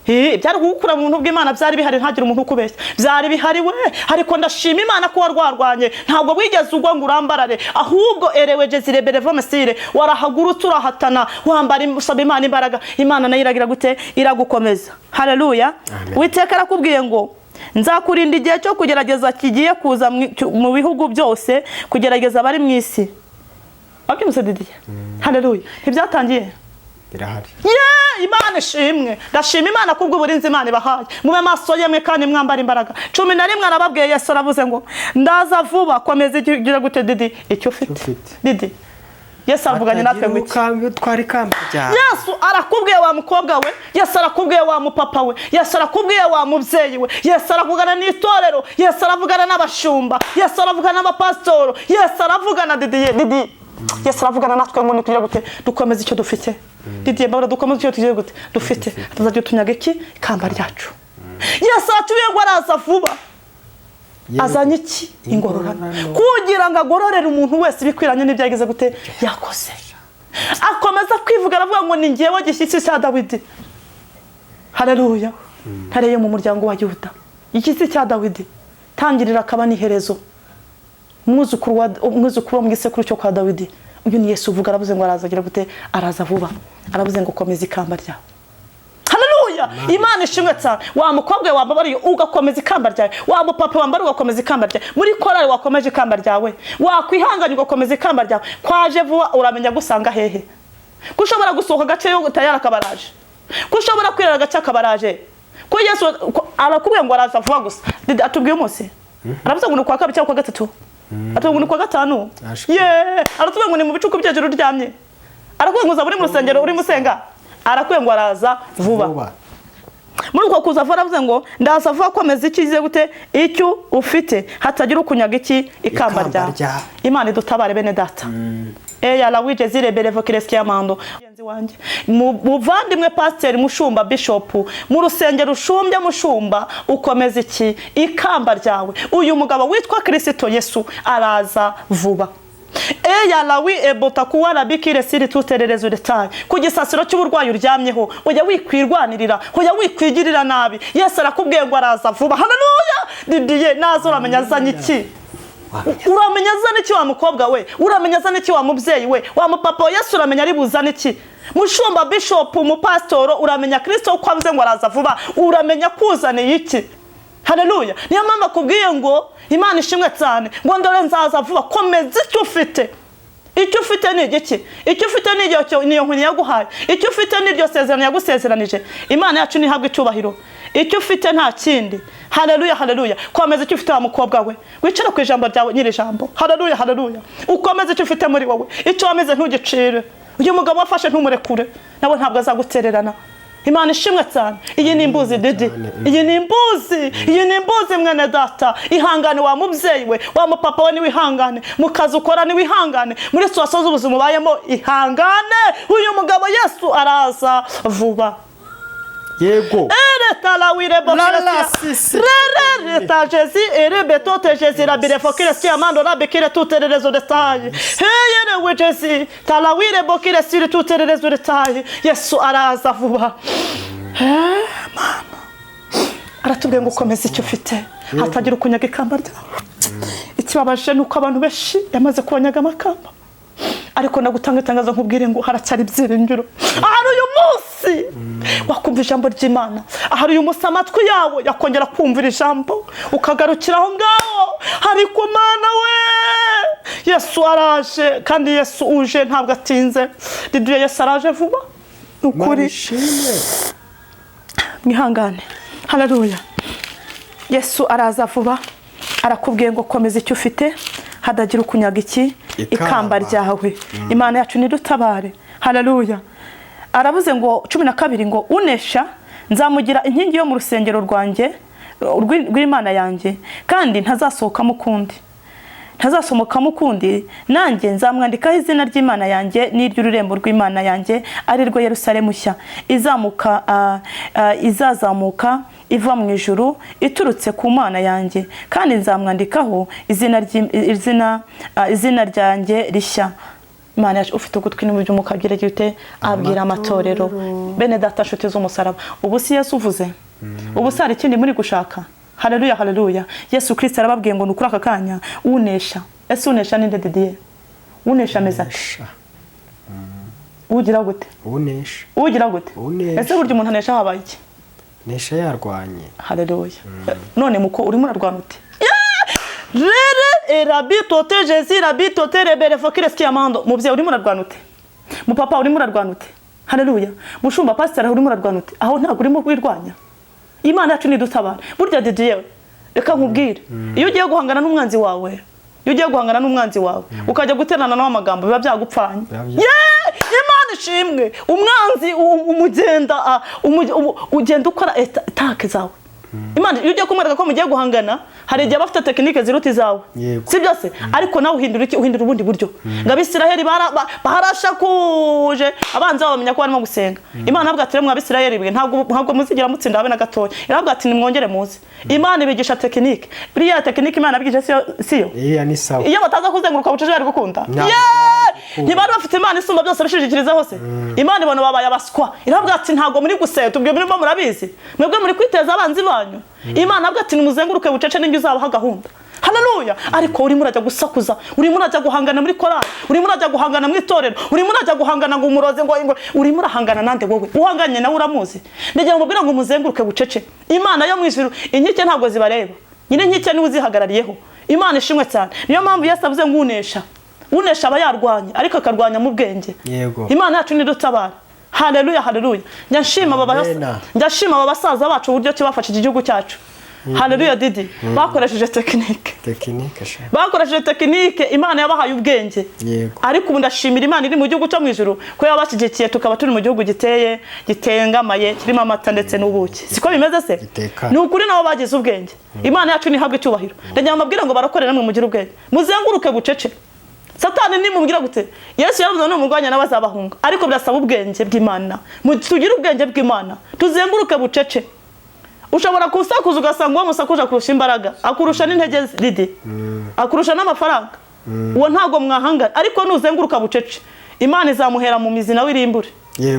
byari gukura mu buntu bw'Imana byari bihari ntagira umuntu ukubeshya byari bihari we ariko ndashima Imana ko warwarwanye ntabwo wigeze ugwa ngo urambarare ahubwo ereweje zirebere vomesire warahagurutse urahatana wambara usaba Imana imbaraga Imana nayo iragira gute iragukomeza. Haleluya. Uwiteka arakubwiye ngo nzakurinda igihe cyo kugerageza kigiye kuza mu bihugu byose kugerageza bari mu isi. Abyumse Didier. Haleluya. Ntibyatangiye birahari. Imana ishimwe ndashima Imana kubwo burinzi Imana ibahaye mube maso yemwe kandi mwambara imbaraga. 11 arababwiye Yesu aravuze ngo ndaza vuba komeza igira gute Didi icyo ufite Didi Yesu avuganye natwe ngo twari kambya. Yesu arakubwiye wa mukobwa we Yesu arakubwiye wa mupapa we Yesu arakubwiye wa mubyeyi we Yesu aravugana n'itorero Yesu aravugana n'abashumba Yesu aravugana n'abapasitoro Yesu aravugana Didi Yesu aravugana natwe ngo nikugira gute dukomeza icyo dufite Didier mbara dukomeza icyo tugiye gute dufite tuzajya tunyaga iki ikamba ryacu. Yesu atuye ngo araza vuba azanye iki ingororano kugira ngo agororere umuntu wese bikwiranye n'ibyo yagize gute yakoze. Akomeza kwivuga aravuga ngo ni ngewe gishyitsi cya Dawidi. Haleluya. Ntareye mu muryango wa Yuda igishyitsi cya Dawidi tangirira akaba n'iherezo umwuzukuru wo mu gisekuru cyo kwa Dawidi. Uyu ni Yesu uvuga aravuze ngo arazagira gute araza vuba aravuze ngo komeza ikamba ryawe. Haleluya. Imana ishimwe cyane wa mukobwa wambabariye ugakomeza ikamba ryawe wa mupapa wambara ugakomeza ikamba ryawe muri korali wakomeje ikamba ryawe wakwihanganye ugakomeza ikamba ryawe kwaje vuba uramenya gusanga hehe kushobora gusohoka gace yo gutayara kabaraje kushobora kwirara gace akabaraje ko Yesu arakubwiye ngo araza vuba gusa atubwiye umunsi aravuze ngo ni kwa kabiri cyangwa kwa gatatu atubwiye ngo ni kwa gatanu aratubwiye ngo ni mu bicuku by'ejuru ryamye arakubwiye ngo uza muri mu rusengero uri musenga arakubwiye ngo araza vuba. muri uko kuza vuba aravuze ngo ndaza vuba komeza ikize gute icyo ufite hatagira ukunyaga iki ikamba ryawe. Imana idutabare bene data. La wije zire berevo kireski amando yenzi wanje muvandimwe pasteur mushumba bishop mu rusengero rushumbye mushumba ukomeza iki ikamba ryawe. Uyu mugabo witwa Kristo Yesu araza vuba. Lawi ebota kuwara bikire siri tutererezo detaye ku gisasiro cy'uburwayi uryamyeho ujya wikwirwanirira ujya wikwigirira nabi. Yesu arakubwiye ngo araza vuba. Haleluya. Didiye nazo uramenya zanye iki? Uramenya zane iki wa mukobwa we? Uramenya zane iki wa mubyeyi we? Wa mupapa Yesu uramenya ari buzane iki? Mushumba bishop mu pastor uramenya Kristo uko avuze ngo araza vuba. Uramenya kuzane iki? Haleluya. Niyo mama kubwiye ngo Imana ishimwe cyane ngo ndore nzaza vuba. Komeza icyo ufite. Icyo ufite ni iki? Icyo ufite ni niyo nkuni yaguhaye. Icyo ufite ni ryo sezerano yagusezeranije. Imana yacu ni habwe icyubahiro. Icyo ufite nta kindi. Haleluya haleluya. Komeza icyo ufite wa mukobwa we. Wicare ku ijambo ryawe nyiri ijambo. Haleluya haleluya. Ukomeza icyo ufite muri wowe. Icyo wameze ntugicire. Uyu mugabo wafashe ntumurekure. Nawe ntabwo azagutererana. Imana ishimwe cyane. Iyi ni imbuzi Didi. Iyi ni imbuzi mwene data. Ihangane wa mubyeyi we, wa mupapa we ni wihangane. Mukazi ukora ni wihangane. Muri situations z'ubuzima ubayemo ihangane. Uyu mugabo Yesu araza vuba. Yego. Ereta la wire bokira. Reta Jésus erebetote Jésus la birefokire ski amando la bekire tutererezo detaye. Heyere we Jésus tala wire bokire siri tutererezo detaye. Yesu araza vuba. Mama. Aratubwiye ngo ukomeze icyo ufite hatagira ukunyaga ikamba ryawe. Ikibabaje nuko abantu benshi yamaze kubanyaga amakamba. Ariko nagutanga itangazo nkubwire ngo haracyari byiringiro. Ahari uyu munsi wakumva ijambo ry'Imana. Ahari uyu munsi amatwi yawe yakongera kumvira ijambo ukagarukira aho ngaho. Hari ku Mana we. Yesu araje kandi Yesu uje ntabwo atinze. Didiye Yesu araje vuba. Nukuri. Mwihangane. Haleluya. Yesu araza vuba. Arakubwiye ngo komeza icyo ufite hadagira ukunyaga iki ikamba ryawe. Imana yacu nidutabare. Haleluya. Aravuze ngo 12 ngo unesha nzamugira inkingi yo mu rusengero rwanjye rw'Imana yanjye kandi ntazasohokamo ukundi nanjye nzamwandikaho izina ry'Imana yanjye n'iry'ururembo rw'Imana yanjye ari rwo Yerusalemu nshya izazamuka iva mu ijuru iturutse ku Mana yanjye kandi nzamwandikaho izina ryanjye rishya. Imana yacu ufite ugutwi n'uburyo umukabwira gite abwira amatorero. Bene data nshuti z'umusaraba ubu si Yesu uvuze ubu sari ikindi muri gushaka. Haleluya haleluya. Yesu Kristo arababwiye ngo nukuri aka kanya unesha. Ese unesha ninde Didier? Unesha meza. Ugira gute? Ugira gute? Ese buryo umuntu anesha habaye iki? Nesha yarwanye. Haleluya. None muko urimo urarwana ute? Rere erabito te Jésus rabito te rebere fokire ski amando. Mubye urimo urarwana ute? Mu papa urimo urarwana ute? Haleluya. Mushumba pastor urimo urarwana ute? Aho ntago urimo kwirwanya. Imana yacu nidutabara. Burya Didier reka nkubwire. Iyo ugiye guhangana n'umwanzi wawe, ukajya guterana nawe amagambo biba byagupfanye. Imana ishimwe. Umwanzi ugenda ukora attack zawe. Imana iyo ugiye kumwereka ko mugiye guhangana hari igihe bafite tekinike ziruti zawe. Si byose ariko nawe uhindura ubundi buryo. Ngabisiraheli barashakuje abanza bamenya ko barimo gusenga. Imana avuga ati mwa Bisiraheli bwe ntabwo muzigira mutsinda habe na gatoya. Iravuga ati nimwongere muze. Imana ibigisha tekinike. Buriya tekinike Imana abigije siyo. Ni sawa. Iyo bataza kuzenguruka buceje bari gukunda. Ntibari bafite Imana isumba byose bishishikiriza hose. Imana ibona babaye abaswa. Iravuga ati ntabwo muri guseta tubwiye muri murabizi. Mwebwe muri kwiteza abanzi banyu. Imana avuga ati nimuzenguruke bucece n'ingi uzabaha gahunda. Haleluya. Ariko urimo urajya gusakuza, urimo urajya guhangana muri korali, urimo urajya guhangana mu itorero, urimo urajya guhangana ngo umuroze ngo urimo urahangana nande wowe. Uhanganye nawe uramuzi. Ndege mubwira ngo muzenguruke bucece. Imana yo mu ijuru inkike ntabwo zibareba. Nyine inkike ni uzihagarariyeho. Imana ishimwe cyane. Niyo mpamvu Yesu avuze ngo unesha aba yarwanye ariko akarwanya mu bwenge. Imana yacu nidutabara. Haleluya haleluya. Ndashima aba basaza bacu uburyo kibafashije igihugu cyacu. haleluya Didi bakoresheje tekinike bakoresheje tekinike Imana yabahaye ubwenge ariko ubu ndashimira Imana iri mu gihugu cyo mu ijuru ko yabashigikiye tukaba turi mu gihugu gitengamaye kirimo amata ndetse n'ubuki siko bimeze se ni ukuri nabo bagize ubwenge Imana yacu nihabwe icyubahiro ndagira amabwira ngo barakorera namwe mugira ubwenge muzenguruke gucece Satani nimubwira gute Yesu yaravuze no murwanya n'abazabahunga ariko birasaba ubwenge bw'Imana tugire ubwenge bw'Imana tuzenguruke bucece ushobora kusakuza ugasanga uwo musakuje kurusha imbaraga akurusha n'intege Didi akurusha n'amafaranga uwo ntago mwahangana ariko nuzenguruka bucece Imana izamuhera mu mizi nawe irimbure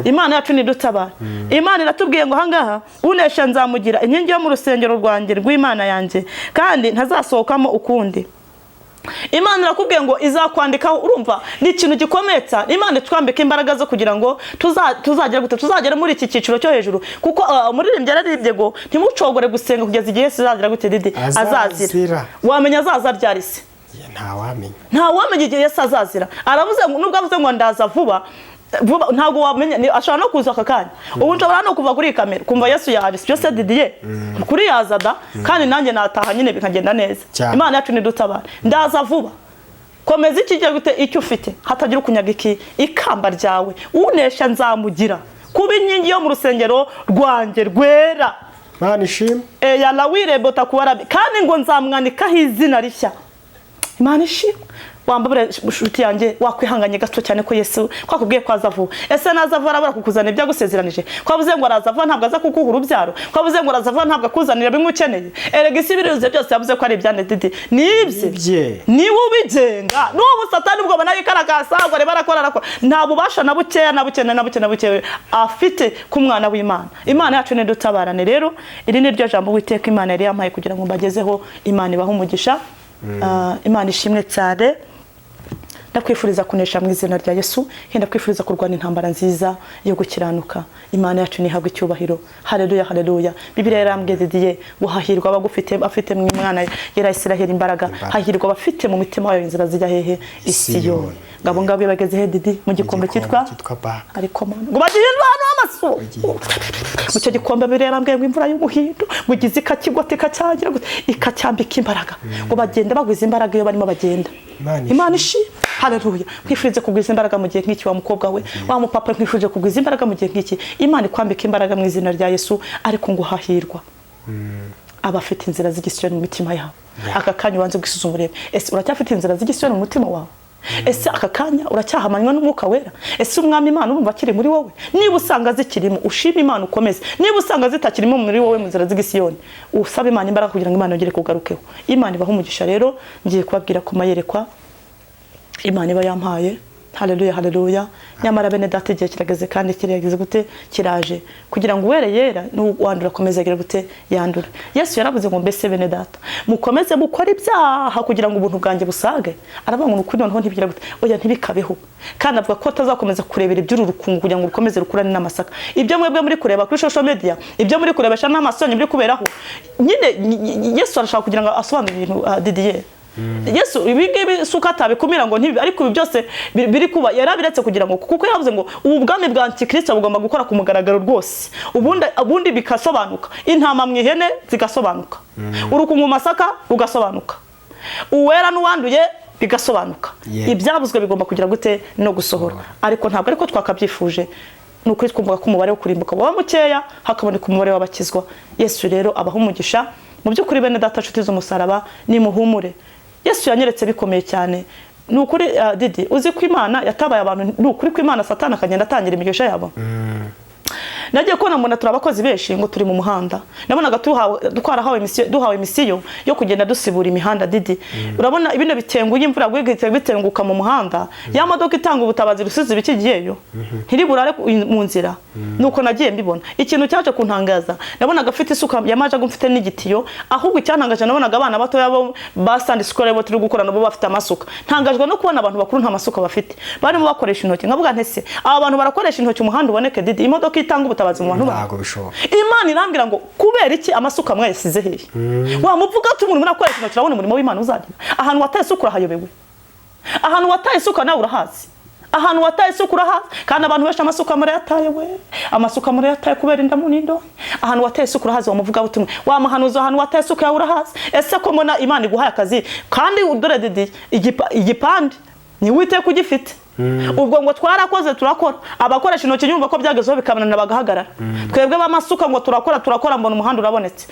Imana yacu ni dutabara Imana iratubwiye ngo hangaha unesha nzamugira inkingi yo mu rusengero rwanjye rw'Imana yanjye kandi ntazasohokamo ukundi Imana irakubwiye ngo izakwandikaho urumva ni ikintu gikometsa Imana twambika imbaraga zo kugira ngo tuzagera muri iki cyiciro cyo hejuru kuko umuririmbyi yararibye ngo ntimucogore gusenga kugeza igihe sizagera gute Didi azazira wamenya azaza ryarise nta wamenya igihe Yesu azazira aravuze ngo nubwo avuze ngo ndaza vuba ntago wamenya ashobora no kuza akakanya ubu nshobora no kuva kuri kamera kumva Yesu yahabise byose Didier kuri yazada kandi nanjye nataha nyine bikagenda neza Imana yacu ni dutabara ndaza vuba komeza ikijye gute icyo ufite hatagira ukunyaga ikamba ryawe unesha nzamugira kuba inkingi yo mu rusengero rwanjye rwera Imana ishimwe ya lawire bota kuwarabi kandi ngo nzamwanikaho izina rishya Imana ishimwe wambabure shuti yanjye wakwihanganye gato cyane ko Yesu kwakubwiye kwazavu ese nazavu arabura kukuzana ibyo gusezeranije kwavuze ngo arazavu ntabwo aza kukuha urubyaro kwavuze ngo arazavu ntabwo akuzanira bimwe ukeneye erega ibiruze byose yavuze ko ari ibyane Didi nibye niwe ubigenga n'ubu Satani ubwo bana yikarakasa ngo reba arakora nta bubasha na bukeya na bukeya afite ku mwana w'Imana Imana yacu ne dutabarane rero iri ni ryo jambo witeka Imana yari yampaye kugira ngo mbagezeho Imana ibaha umugisha Imana ishimwe cyane ndakwifuriza kunesha mu izina rya Yesu henda kwifuriza kurwana intambara nziza yo gukiranuka Imana yacu nihabwe icyubahiro haleluya haleluya Bibiliya yarambwiye Didier guhahirwa abagufite afite mu mwana yera Isiraheli imbaraga hahirwa bafite mu mitima yayo inzira zijya hehe Isiyoni ngabo ngabo bageze he Didi mu gikombe cyitwa ariko mana ngo bagihindwa hano amaso mu cyo gikombe Bibiliya yarambwiye ngo imvura y'umuhindo mugize ikakigote kacyagira ikacyambika imbaraga ngo bagenda bagwiza imbaraga iyo barimo bagenda Imana ishi haleluya kwifurize kugwiza imbaraga mu gihe nk'iki wa mukobwa we wa mupapa kwifurije kugwiza imbaraga mu gihe nk'iki Imana ikwambika imbaraga mu izina rya Yesu ariko ngo hahirwa abafite inzira z'igisiyoni mu mitima yabo aka kanya ubanze gusuzuma urebe ese uracyafite inzira z'igisiyoni mu mutima wawe ese aka kanya uracyahamanywa n'umwuka wera ese umwami Imana urumva kiri muri wowe niba usanga zikirimo ushima Imana ukomeze niba usanga zitakirimo muri wowe mu nzira z'igisiyoni usaba Imana imbaraga kugira ngo Imana yongere kugarukeho Imana ibaha umugisha rero ngiye kubabwira ko mayerekwa Imana iba yampaye haleluya haleluya nyamara bene data igihe kirageze kandi kirageze gute kiraje kugira ngo uwere yera n'uwandura komeza agira gute yandura Yesu yaravuze ngo mbese bene data mukomeze mukora ibyaha kugira ngo ubuntu bwanjye busage aravuga ngo ukuri noneho ntibigira gute oya ntibikabeho kandi avuga ko atazakomeza kurebera iby'uru rukungu kugira ngo rukomeze rukurane n'amasaka ibyo mwebwe muri kureba kuri social media ibyo muri kurebesha n'amasonye muri kuberaho nyine Yesu arashaka kugira ngo asobanure ibintu Didier Yesu ibingibi suka atabikumira ngo ntibi ariko ibi byose biri kuba yarabiretse kugira ngo kuko yavuze ngo ubwami bwa Antikristo bugomba gukora ku mugaragaro rwose ubundi bikasobanuka intama mu ihene zigasobanuka urukungu masaka rugasobanuka uwera n'uwanduye bigasobanuka ibyabuzwe bigomba kugira gute no gusohora ariko ntabwo ariko twakabyifuje nuko twumva ko umubare wo kurimbuka wa mukeya hakaboneka umubare w'abakizwa Yesu rero abaho umugisha mu by'ukuri bene data nshuti z'umusaraba ni muhumure Yesu yanyeretse bikomeye cyane nukuri Didi uzi ko Imana yatabaye abantu nukuri ko Imana Satani akagenda atangira imigisha yabo nagiye kubona mbona turabakozi benshi ngo turi mu muhanda nabonaga duhawe misiyo yo kugenda dusibura imihanda Didi urabona ibino bitenguye imvura gwigite bitenguka mu muhanda ya modoka itanga ubutabazi rusizi bikigiyeyo ntiriburare mu nzira nuko nagiye mbibona ikintu cyaje kuntangaza nabonaga afite isuka yamaje gumfite n'igitiyo ahubwo icyantangaje nabonaga abana bato yabo basandi skole bo turi gukorana bo bafite amasuka ntangajwe no kubona abantu bakuru nta masuka bafite barimo bakoresha intoki nkavuga ntese aba bantu barakoresha intoki umuhanda uboneke Didi imodoka itanga ubutabazi mu bantu ntago bishoboka Imana irambira ngo kubera iki amasuka mwayasize hehe wamuvuga ati umuntu murakoresha intoki urabona umurimo w'Imana uzagira ahantu wataye isuka urahayobewe ahantu wataye isuka nawe urahazi ahantu wataye isuka urahazi, kandi abantu benshi amasuka murayataye we, amasuka murayataye kubera indamu n'indonke. Ahantu wataye isuka urahazi, wa muvuga butumwa, wa muhanuzi, ahantu wataye isuka yawe urahazi. Ese ko mbona Imana iguhaye akazi, kandi dore Didi igipande ni Uwiteka ugifite. Ubwo ngo twarakoze turakora, abakoresha intoki nyumva ko byagezeho bikabanana bagahagarara. Twebwe bamasuka ngo turakora mbona umuhanda urabonetse.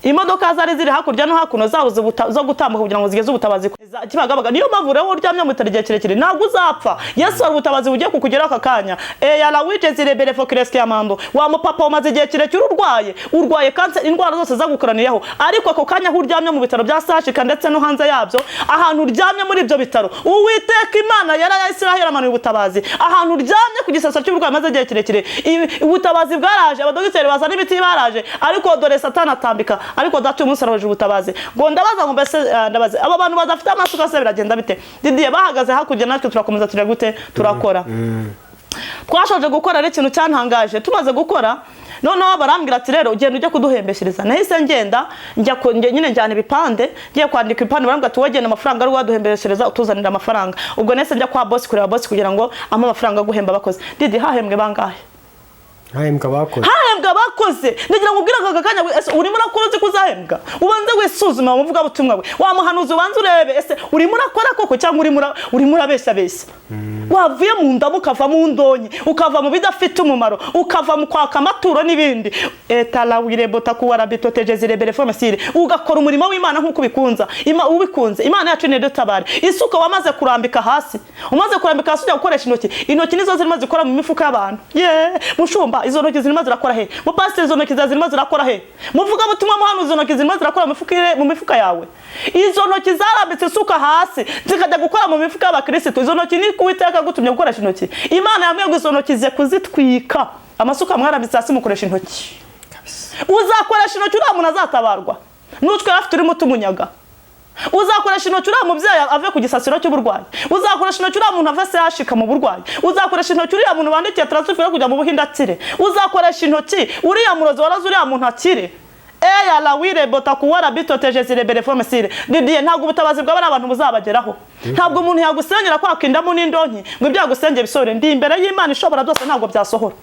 Imodoka zari ziri hakurya no hakuno zabuze zo gutambuka kugira ngo zigeze ubutabazi Kibagabaga. Niyo mpamvu rero uryamye mu bitaro igihe kirekire ntabwo uzapfa. Yesu ari ubutabazi bugiye kukugeraho aka kanya. Yala wigeze rebere fokreske y'amando, wa mupapa umaze igihe kirekire urwaye kanser, indwara zose zagukoraniyeho, ariko ako kanya uryamye mu bitaro bya Sashika ndetse no hanze yabyo, ahantu uryamye muri ibyo bitaro, Uwiteka Imana ya Isiraheli amanuye ubutabazi. Ahantu uryamye ku gisasa cy'uburwayi maze igihe kirekire, ubutabazi bwaraje, abadogiteri bazana imiti baraje, ariko dore Satani atambika. Ariko datu umunsi araje ubutabazi. Ngo ndabaza ngo mbese ndabaze aba bantu badafite amasuka se biragenda bite? Didiye bahagaze hakurya, natwe turakomeza turi gute turakora. Twashoje gukora ari ikintu cyantangaje. Tumaze gukora noneho barambwira ati rero ugenda ujya kuduhembeshereza. Nahise ngenda nyine njyana ibipande, ngiye kwandika ibipande, barambwira ati wagenda amafaranga ari waduhembeshereza utuzanira amafaranga. Ubwo nahise njya kwa boss kureba boss kugira ngo ama amafaranga guhemba abakozi. Didi hahembwe bangahe? Hahembwa bakoze. Ndagira ngo ubwira aka kanya urimo urakora uzi kuzahembwa. Ubanze wisuzuma muvuga butumwa we. Wa muhanuzi ubanze urebe ese urimo urakora koko cyangwa urimo urabeshya. Wavuye mu ndamu ukava mu ndonyi, ukava mu bidafite umumaro, ukava mu kwaka amaturo n'ibindi. Etala wirebota kuwara bitoteje rebere fomesire. Ugakora umurimo w'Imana nkuko bikunza. Ubikunze. Imana yacu ni dutabare. Isuka wamaze kurambika hasi. Umaze kurambika hasi ujya gukoresha intoki. Intoki nizo zirimo zikora mu mifuka y'abantu. Mushumba izo ntoki zirimo zirakora he? Mu pastor izo ntoki zirimo zirakora he? Muvuga butumwa muhanuzi izo ntoki zirimo zirakora mu mifuka yawe. Izo ntoki zarambitse isuka hasi zikajya gukora mu mifuka y'abakristo. Izo ntoki ni Uwiteka gutumye gukoresha intoki. Imana yamwe ngo izo ntoki ze kuzitwika. Amasuka mwarambitse hasi mukoresha intoki. Uzakoresha intoki uriya muntu azatabarwa. Nutwe afite urimo tumunyaga. Uzakoresha intoki uriya mubyeyi ave ku gisasiro cy'uburwayi. Uzakoresha intoki uriya muntu ave se yashika mu burwayi. Uzakoresha intoki uriya muntu bandikiye transfer kujya mu Buhinde akire. Uzakoresha intoki uriya murozi warazi uriya muntu akire. La wire bota kuwara bitoteje zirebere fomesire. Didiye ntabwo ubutabazi bw'abana abantu buzabageraho. Ntabwo umuntu yagusenyera kwaka indamu n'indonki ngo ibyagusenge bisore. Ndi imbere y'Imana ishobora byose ntabwo byasohora.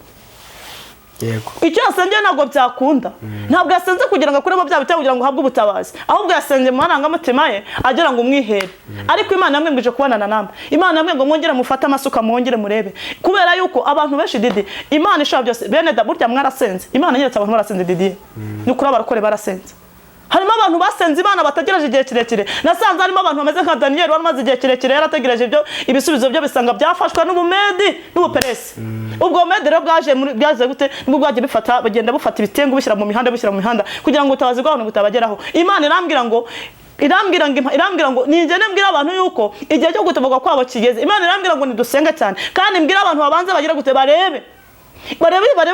Yego. Icyo yasengeye ntabwo byakunda. Ntabwo yasenze kugira ngo akuremo bya bitabo kugira ngo uhabwe ubutabazi. Ahubwo yasenze mu marangamutima ye agira ngo umwihere. Ariko Imana yamwembeje kubonana namwe. Imana yamwe ngo mwongere mufate amasuka mwongere murebe. Kubera yuko abantu benshi Didi, Imana ishobora byose. Bene da burya mwarasenze. Imana yeretse abantu barasenze Didi. Ni kuri abarokore barasenze. Harimo abantu basenze Imana batagereje igihe kirekire. Nasanze harimo abantu bameze nka Daniel wamaze igihe kirekire yarategereje ibyo ibisubizo byo bisanga byafashwa n'ubumedi n'ubuperesi. Ubwo medi rero bwaje gute nibwo bwaje bifata bagenda bufata ibitengo bishyira mu mihanda kugira ngo utabazi bw'abantu butabageraho. Imana irambwira ngo ninjye mbwira abantu yuko igihe cyo gutabarwa kwabo kigeze. Imana irambwira ngo nidusenge cyane kandi mbwira abantu babanze bagira gute barebe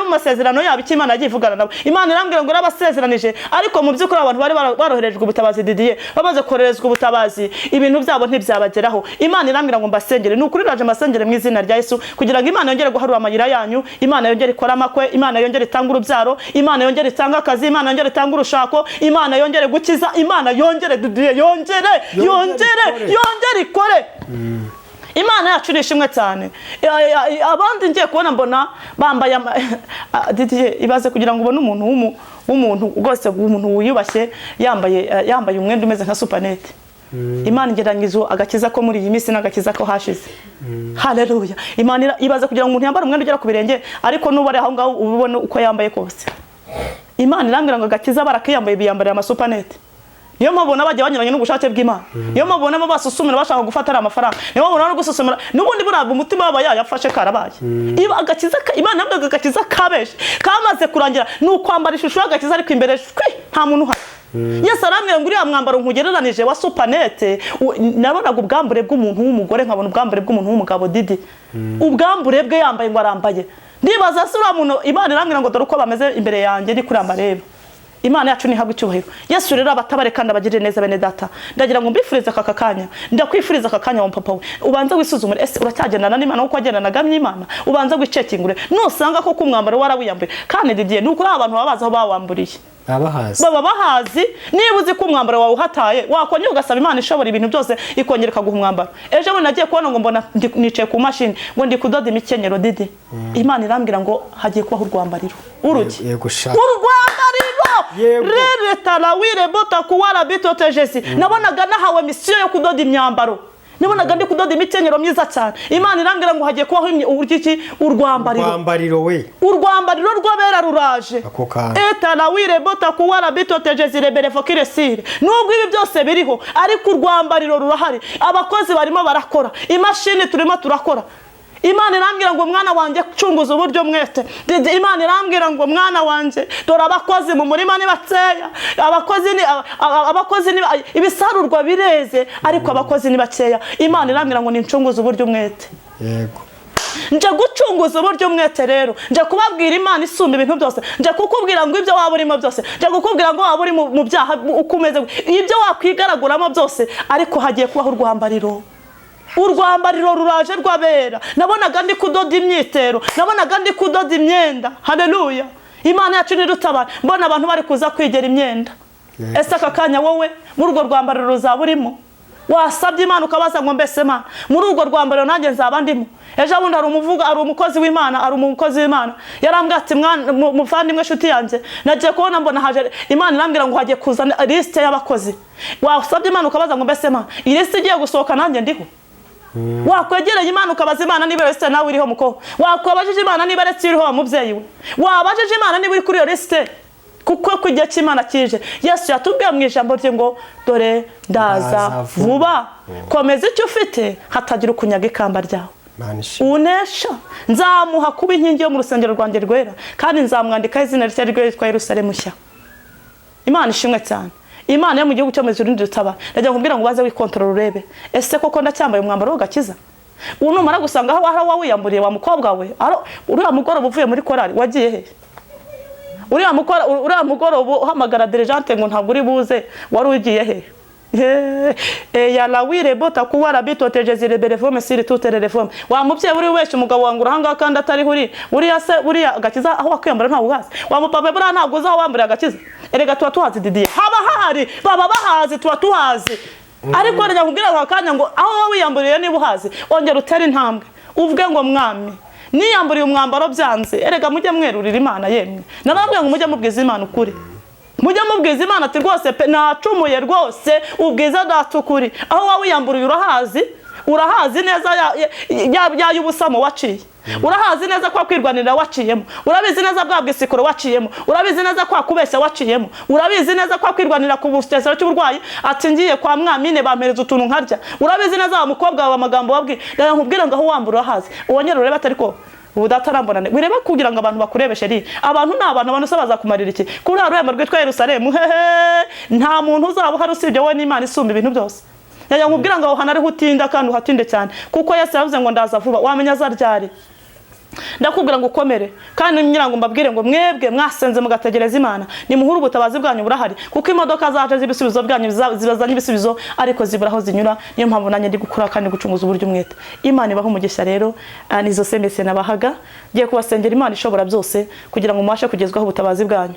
mu masezerano yabo icyo Imana yagiye ivugana nabo. Imana irambwira ngo rabasezeranije, ariko mu by'ukuri abantu bari baroherejwe ubutabazi Didiye, bamaze korerezwa ubutabazi ibintu byabo ntibyabageraho. Imana irambwira ngo mbasengere. Ni ukuri raje mbasengere mu izina rya Yesu kugira ngo Imana yongere guharura amayira yanyu, Imana yongere ikora amakwe, Imana yongere itanga urubyaro, Imana yongere itanga akazi, Imana yongere itanga urushako, Imana yongere gukiza, Imana yongere Didiye yongere ikore. Imana yacu ni ishimwe cyane. Abandi ngiye kubona mbona bambaye Didiye ibaze kugira ngo ubone umuntu rwose umuntu wiyubashye yambaye umwenda umeze nka supanete. Imana igeranyizo agakiza ko muri iyi minsi n'agakiza ko hashize. Haleluya. Imana ibaze kugira ngo umuntu yambare umwenda ugera ku birenge ariko nubare aho ngaho ubone uko yambaye kose. Imana irambwira ngo agakiza barakiyambaye biyambarira amasupanete. Niyo mabona bajya banyuranye n'ubushake bw'Imana. Niyo mabona basusumira bashaka gufata amafaranga. Niyo mabona no gususumira n'ubundi buraba umutima wabo yafashe karabaye. Iba agakiza Imana nabwo agakiza kabeshe kamaze kurangira n'ukwambara ishusho y'agakiza ariko imbere nta muntu uhari. Yesu arambwira ngo uriya mwambaro nkugereranije wa supanete nabonaga ubwambure bw'umuntu w'umugore nkabona ubwambure bw'umuntu w'umugabo Didi. Ubwambure bwe yambaye ngo arambaye. Ndibaza se uriya muntu Imana irambwira ngo dore uko bameze imbere yanjye ndi kuri amareba. Imana yacu ni habwe icyubahiro. Yesu rero abatabare kandi abagirire neza bene data. Ndagira ngo mbifurize aka kanya. Ndakwifuriza aka kanya wa papa we. Ubanza wisuzumure ese uracyagendana n'Imana uko agendanaga n'Imana. Ubanza gwicekingure. Nusanga ko kumwambaro warawiyambaye. Kandi Didiye nuko abantu babaza aho bawamburiye. abahazi baba bahazi. Niba uzi ko umwambaro wawe uhataye wakongera ugasaba Imana ishobora ibintu byose ikongera ikaguha umwambaro. Ejo bundi nagiye kubona ngo mbona nicaye ku mashini ngo ndi kudoda imikenyero Didi, Imana irambwira ngo hagiye kubaho urwambariro. Uruki urwambariro rere tarawire bota kuwara bitote Jesi. Nabonaga nahawe misiyo yo kudoda imyambaro, nabonaga ndi kudoda imikenyero myiza cyane. Imana irambwira ngo hagiye kubaho urwambariro we, urwambariro rw'abera ruraje. Tarawire bota kuwara bitote Jesi rebere fokire sire. Nubwo ibi byose biriho ariko urwambariro rurahari. Abakozi barimo barakora, imashini turimo turakora. Imana irambwira ngo mwana wanje cunguza uburyo mwete. Imana irambwira ngo mwana wanje dora abakozi mu murima ni bakeya, abakozi ni ibisarurwa bireze ariko abakozi ni bakeya. Imana irambwira ngo nincunguza uburyo mwete. Yego, nje gucunguza uburyo mwete rero, nje kubabwira Imana isumba ibintu byose, nje kukubwira ngo ibyo waba urimo byose, nje kukubwira ngo waba uri mu byaha ukomeze ibyo wakwigaraguramo byose, ariko hagiye kubaho urwambariro. Urwambariro ruraje rw'abera. Nabonaga ndi kudoda imyitero, nabonaga ndi kudoda imyenda. Haleluya, Imana yacu nirutabara. Mbona abantu bari kuza kwigera imyenda. Ese aka kanya wowe muri urwo rwambariro ruzaba urimo? Wasabye Imana ukabaza ngo mbese Mana muri urwo rwambariro nanjye nzaba ndimo? Ejo bundi ari umukozi w'Imana, yarambwira ati muvandimwe nshuti yanjye nagiye kubona mbona haje Imana irambwira ngo hagiye kuzana liste y'abakozi. Wasabye Imana ukabaza ngo mbese Mana iyi liste igiye gusohoka nanjye ndiho? Wakwegereye Imana ukabaza Imana niba liste nawe iriho muko, wakwabajije Imana niba liste iriho wa mubyeyi we, wabajije Imana niba uri kuri iyo liste, kuko kujya cy'Imana kije. Yesu yatubwiye mu ijambo rye ngo dore ndaza vuba, komeza icyo ufite hatagira ukunyaga ikamba ryawe. Unesha nzamuha kuba inkingi yo mu rusengero rwanjye rwera, kandi nzamwandikaho izina rye ryitwa Yerusalemu nshya. Imana ishimwe cyane. Imana yo mu gihugu cyo mu ijuru ndutaba. Najya kumbwira ngo baze wikontorora urebe ese koko ndacyambaye umwambaro w'agakiza. Unumara gusanga aho wiyamburiye wa mukobwa we, uriya mugoroba uvuye muri korali wagiye he? Uriya mugoroba uhamagara dirigente ngo ntabwo uri buze, wari ugiye he? Ya la wire bota kuwara bitote Jesi rebere fome siri tutere reforme. Wa mubyeyi uri wese umugabo wangura hanga kandi atari huri. Uriya agakiza aho wakwiyambara nta uhazi. Wa mupapa bura ntabwo uzaho wambara agakiza. Erega tuba tuhazi Didiye. Haba hahari baba bahazi tuba tuhazi. Ariko rya kumbwira akanya ngo aho wiyamburiye niba uhazi ongera utera intambwe. Uvuge ngo mwami niyamburiye umwambaro byanze, erega mujye mwerurira Imana yemwe. Narambwiye ngo mujye mubwiza Imana ukuri. Mujye mubwiza Imana ati rwose pe nacumuye rwose ubwiza datukuri. Aho wawe wiyamburiye urahazi neza ya y'ubusamo waciye. Urahazi neza kwa kwirwanira waciyemo. Urabizi neza bwa bwisikoro waciyemo. Urabizi neza kwa kubeshya waciyemo. Urabizi neza kwa kwirwanira ku busitesero cy'uburwayi ati ngiye kwa mwamine bampereza utuntu nkarya. Urabizi neza wa mukobwa wa magambo wabwi ndaye nkubwira ngo aho wambura urahazi. Uwonyera ureba atari ko udatarambonane wireba kugira ngo abantu bakurebeshe ri abantu n'abantu sabaza kumarira iki kuri arwema rwitwa Yerusalemu. Nta muntu uzaba hari usibye wowe n'Imana isumba ibintu byose. Yajya nkubwira ngo aho hanari hutinda kandi uhatinde cyane kuko Yesu yavuze ngo ndaza vuba, wamenya zaryari. Ndakubwira ngo ukomere kandi nyirango mbabwire ngo mwebwe mwasenze mugategereza Imana ni muhuru ubutabazi bwanyu burahari kuko imodoka zaje zibisubizo bwanyu zibazanye ibisubizo ariko ziburaho zinyura. Niyo mpamvu nanye ndi gukura kandi gucunguza uburyo mwete. Imana ibaho umugisha rero nizo semese nabahaga giye kubasengera Imana ishobora byose kugira ngo mubashe kugezwaho ubutabazi bwanyu.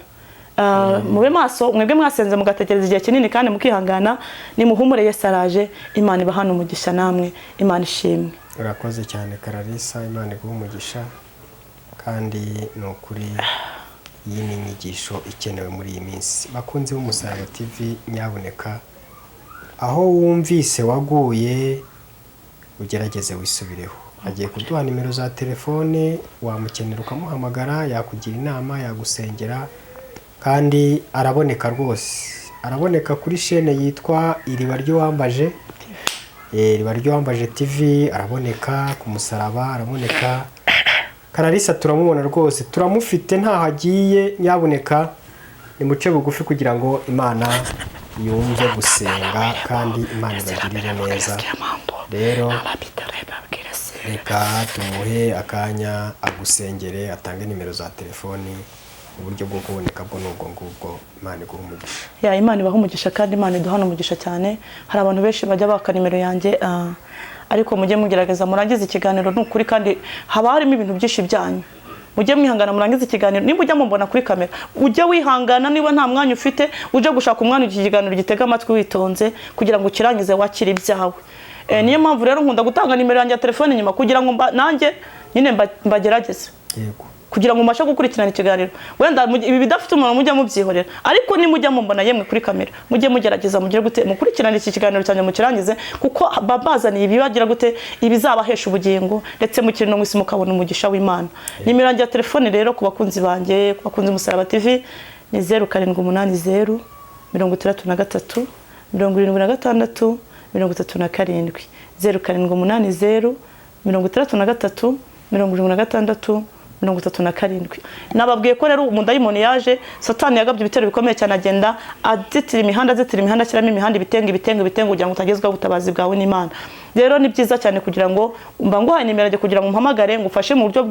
Mube maso mwebwe mwasenze mugategereza igihe kinini kandi mukihangana ni muhumure Yesu araje. Imana ibahana umugisha namwe. Imana ishimwe. Urakoze cyane Clarissa, Imana iguhe umugisha kandi ni ukuri iyi ni inyigisho ikenewe muri iyi minsi. Bakunzi b'Umusaraba TV nyaboneka aho wumvise waguye ugerageze wisubireho. Agiye kuduha nimero za telefone, wamukenera ukamuhamagara, yakugira inama, yagusengera kandi araboneka rwose. Araboneka kuri chaîne yitwa Iriba ry'Uwambaje. Iriba ry'Uwambaje TV araboneka ku Musaraba, araboneka. Clarissa turamubona rwose, turamufite nta hagiye. Nyaboneka ni muce bugufi kugira ngo Imana yumve gusenga kandi Imana ibagirire neza. Rero reka tumuhe akanya agusengere, atange nimero za telefoni. Uburyo bwo kuboneka bwo nubwo ngubwo. Imana iguhe umugisha. Ya Imana ibaho umugisha kandi Imana iduhana umugisha cyane. Hari abantu benshi bajya baka nimero yanjye ariko mujye mugerageza murangiza ikiganiro n'ukuri kandi haba harimo ibintu byinshi byanyu. mujye mwihangana murangize ikiganiro. Niba ujya mumbona kuri kamera ujye wihangana, niba nta mwanya ufite uje gushaka umwanya iki kiganiro gitega amatwi witonze kugira ngo kirangize wakira ibyawe. Niyo mpamvu rero nkunda gutanga nimero yanjye ya telefone nyuma kugira ngo nanjye nyine mbagerageze. Yego. Kugira ngo mbashe gukurikirana ikiganiro. Wenda ibi bidafite umuntu mujya mubyihorera, ariko ni mujya mumbona yemwe kuri kamera mujye mugerageza mugire gute mukurikirana iki kiganiro cyane mukirangize, kuko babazaniye ibibagira gute ibizabahesha ubugingo ndetse mukiri no mwisi mukabona umugisha w'Imana. Nimero yanjye ya telefone rero ku bakunzi banjye, ku bakunzi Musaraba TV ni 0780 63 76 37 0780 63 76 37. Nababwiye ko rero umudayimoni yaje, Satani yagabye ibitero bikomeye cyane, agenda azitira imihanda ashyiramo imihanda ibitengo kugira ngo utagezwa ubutabazi bwawe n'Imana. Rero ni byiza cyane kugira ngo mba nguhaye nimero yanjye kugira ngo mpamagare ngufashe mu buryo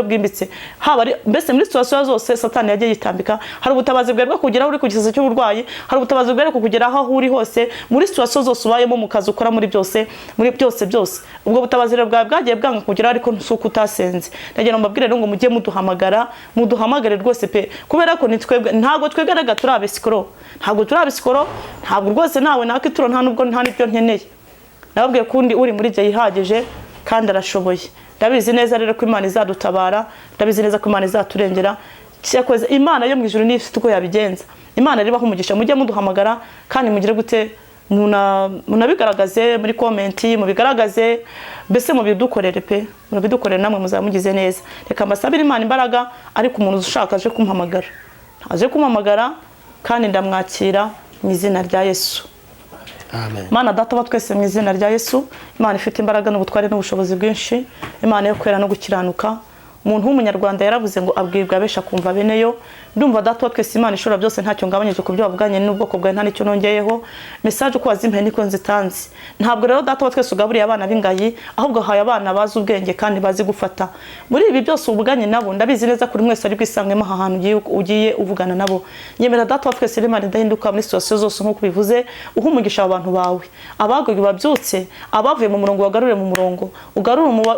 bwimbitse, haba mbese muri situation zose Satani yagiye yitambika. Hari ubutabazi bwerwa kugeraho uri ku gisasa cy'uburwayi, hari ubutabazi bwerwa kugeraho aho uri hose, muri situation zose ubayemo mu kazi ukora, muri byose ubwo butabazi rero bwagiye bwanga kugeraho, ariko nsuko utasenze. Ndagira mbabwire rero ngo mujye muduhamagare rwose pe, kubera ko ntago twegaraga turabesikoro, ntabwo rwose nawe nakituro nta nubwo nta nibyo nkeneye. Nababwiye kundi uri muri gihe ihagije kandi arashoboye. Ndabizi neza rero ko Imana izadutabara, ndabizi neza ko Imana izaturengera. Cyakoze Imana yo mu ijuru ni ifite uko yabigenza. Imana ribaho umugisha, mujye muduhamagara kandi mugire gute munabigaragaze muri comment, mubigaragaze mbese mubidukorere pe, mubidukorere namwe muzamugize neza. Reka mbasabire Imana imbaraga, ariko umuntu ushaka aje kumpamagara kandi ndamwakira mu izina rya Yesu. Amen. Mana data wa twese mu izina rya Yesu, Imana ifite imbaraga n'ubutware n'ubushobozi bwinshi, Imana yo kwera no gukiranuka. Umuntu w'umunyarwanda yaravuze ngo abwirwa abesha kumva beneyo. Ndumva data wa twese Imana ishobora byose ntacyo ngabanyije ku byo bavuganye n'ubwoko bwawe, nta nicyo nongeyeho. Message uko wazimpe niko nzitanze. Ntabwo rero data wa twese ugaburiye abana b'ingayi, ahubwo haye abana bazi ubwenge kandi bazi gufata. Muri ibi byose ubuganye nabo, ndabizi neza kuri mwese ari kwisangemo aha hantu ugiye uvugana nabo. Nyemera data wa twese Imana idahinduka muri situation zose nkuko bivuze, uhumugisha abantu bawe. Abagoye babyutse, abavuye mu murongo bagarure mu murongo,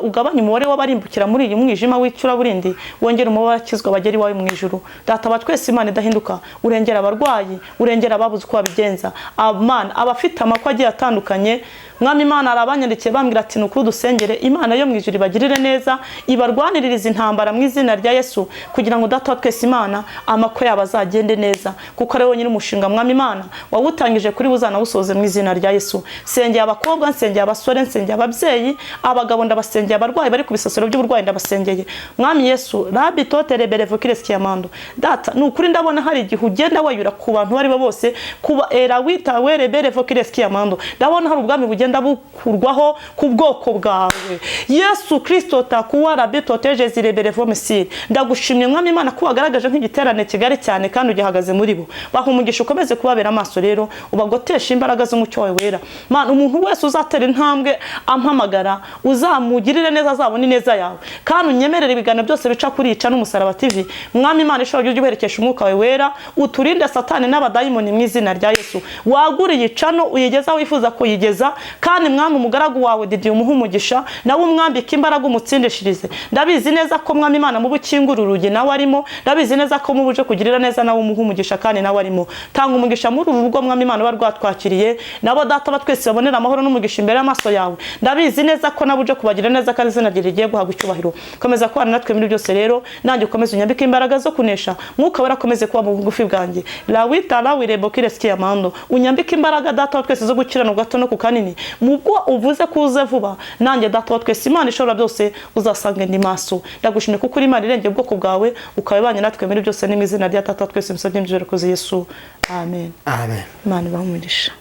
ugabanye umubare w'abarimbukira muri iyi mwijima w'icura burindi, wongera umubare wakizwa bageri wawe mu ijuru. Data wa twese Imana idahinduka, urengera abarwayi, urengera ababuze uko babigenza. Amana abafite amakwa agiye atandukanye, Mwami Imana arabanyandikiye bambwira ati nukuri dusengere Imana yo mu ijuru ibagirire neza, ibarwaniririza intambara mu izina rya Yesu, kugira ngo data wa twese Imana amakwa yabo azagende neza, kuko ari wenyine umushinga Mwami Imana wawutangije kuri buzana wusoze mu izina rya Yesu. Sengeye abakobwa, nsengeye abasore, nsengeye ababyeyi, abagabo ndabasengeye, abarwayi bari ku bisasiro by'uburwayi ndabasengeye. Mwami Yesu, Rabbi totere berevokires kiamando. Data nukuri ndabona hari igihe ugenda wayura ku bantu bari bo bose, kuba era wita were berevokires kiamando. Ndabona hari ubwami bugenda bukurwaho ku bwoko bwawe. Yesu Kristo takuwa Rabbi toteje zireberevo mesiri. Ndagushimye Mwami Imana ko wagaragaje nk'igiterane kigari cyane kandi ugihagaze muri bo. Bahumugisha ukomeze kubabera amaso rero, ubagotesha imbaraga z'umucyo wawe wera. Mana umuntu wese uzatera intambwe ampamagara, uzamugirire neza, azabone neza yawe. Kandi unyemerere ibiganiro byose bica kuri Ica n'Umusaraba TV. Mwami Imana ishobora ujye uherekesha umwuka wawe wera, uturinde Satani n'abadayimoni mu izina rya Yesu. Waguriye Icano uyigeza wifuza kuyigeza, kandi Mwami umugaragu wawe Didier umuhumugisha, nawe umwambika imbaraga umutsindishirize. Ndabizi neza ko Mwami Imana mu bukingura urugi nawe arimo, ndabizi neza ko mu buje kugirira neza nawe umuhumugisha kandi nawe arimo. Tanga umugisha muri uru rugo Mwami Imana barwatwakiriye, nabo data batwese babonera amahoro n'umugisha imbere y'amaso yawe. Ndabizi neza ko nabuje kubagira neza kandi izina rye rigiye guhabwa icyubahiro. Komeza kubana natwe muri byose rero, nanjye ukomeze unyambike imbaraga zo kunesha, mwuka wera akomeze kuba mu bugufi bwanjye. La wita la wirebokire skiamando, unyambike imbaraga data wa twese zo gukirana gato no ku kanini. Mubwo uvuze kuze vuba, nanjye data wa twese Imana ishobora byose uzasanga ndi maso. Ndagushimye kuko uri Imana irengeye ubwoko bwawe, ukabanye natwe muri byose n'imizina rya data wa twese musabye mbijere koze Yesu. Amen. Amen. Imana ibahumugisha.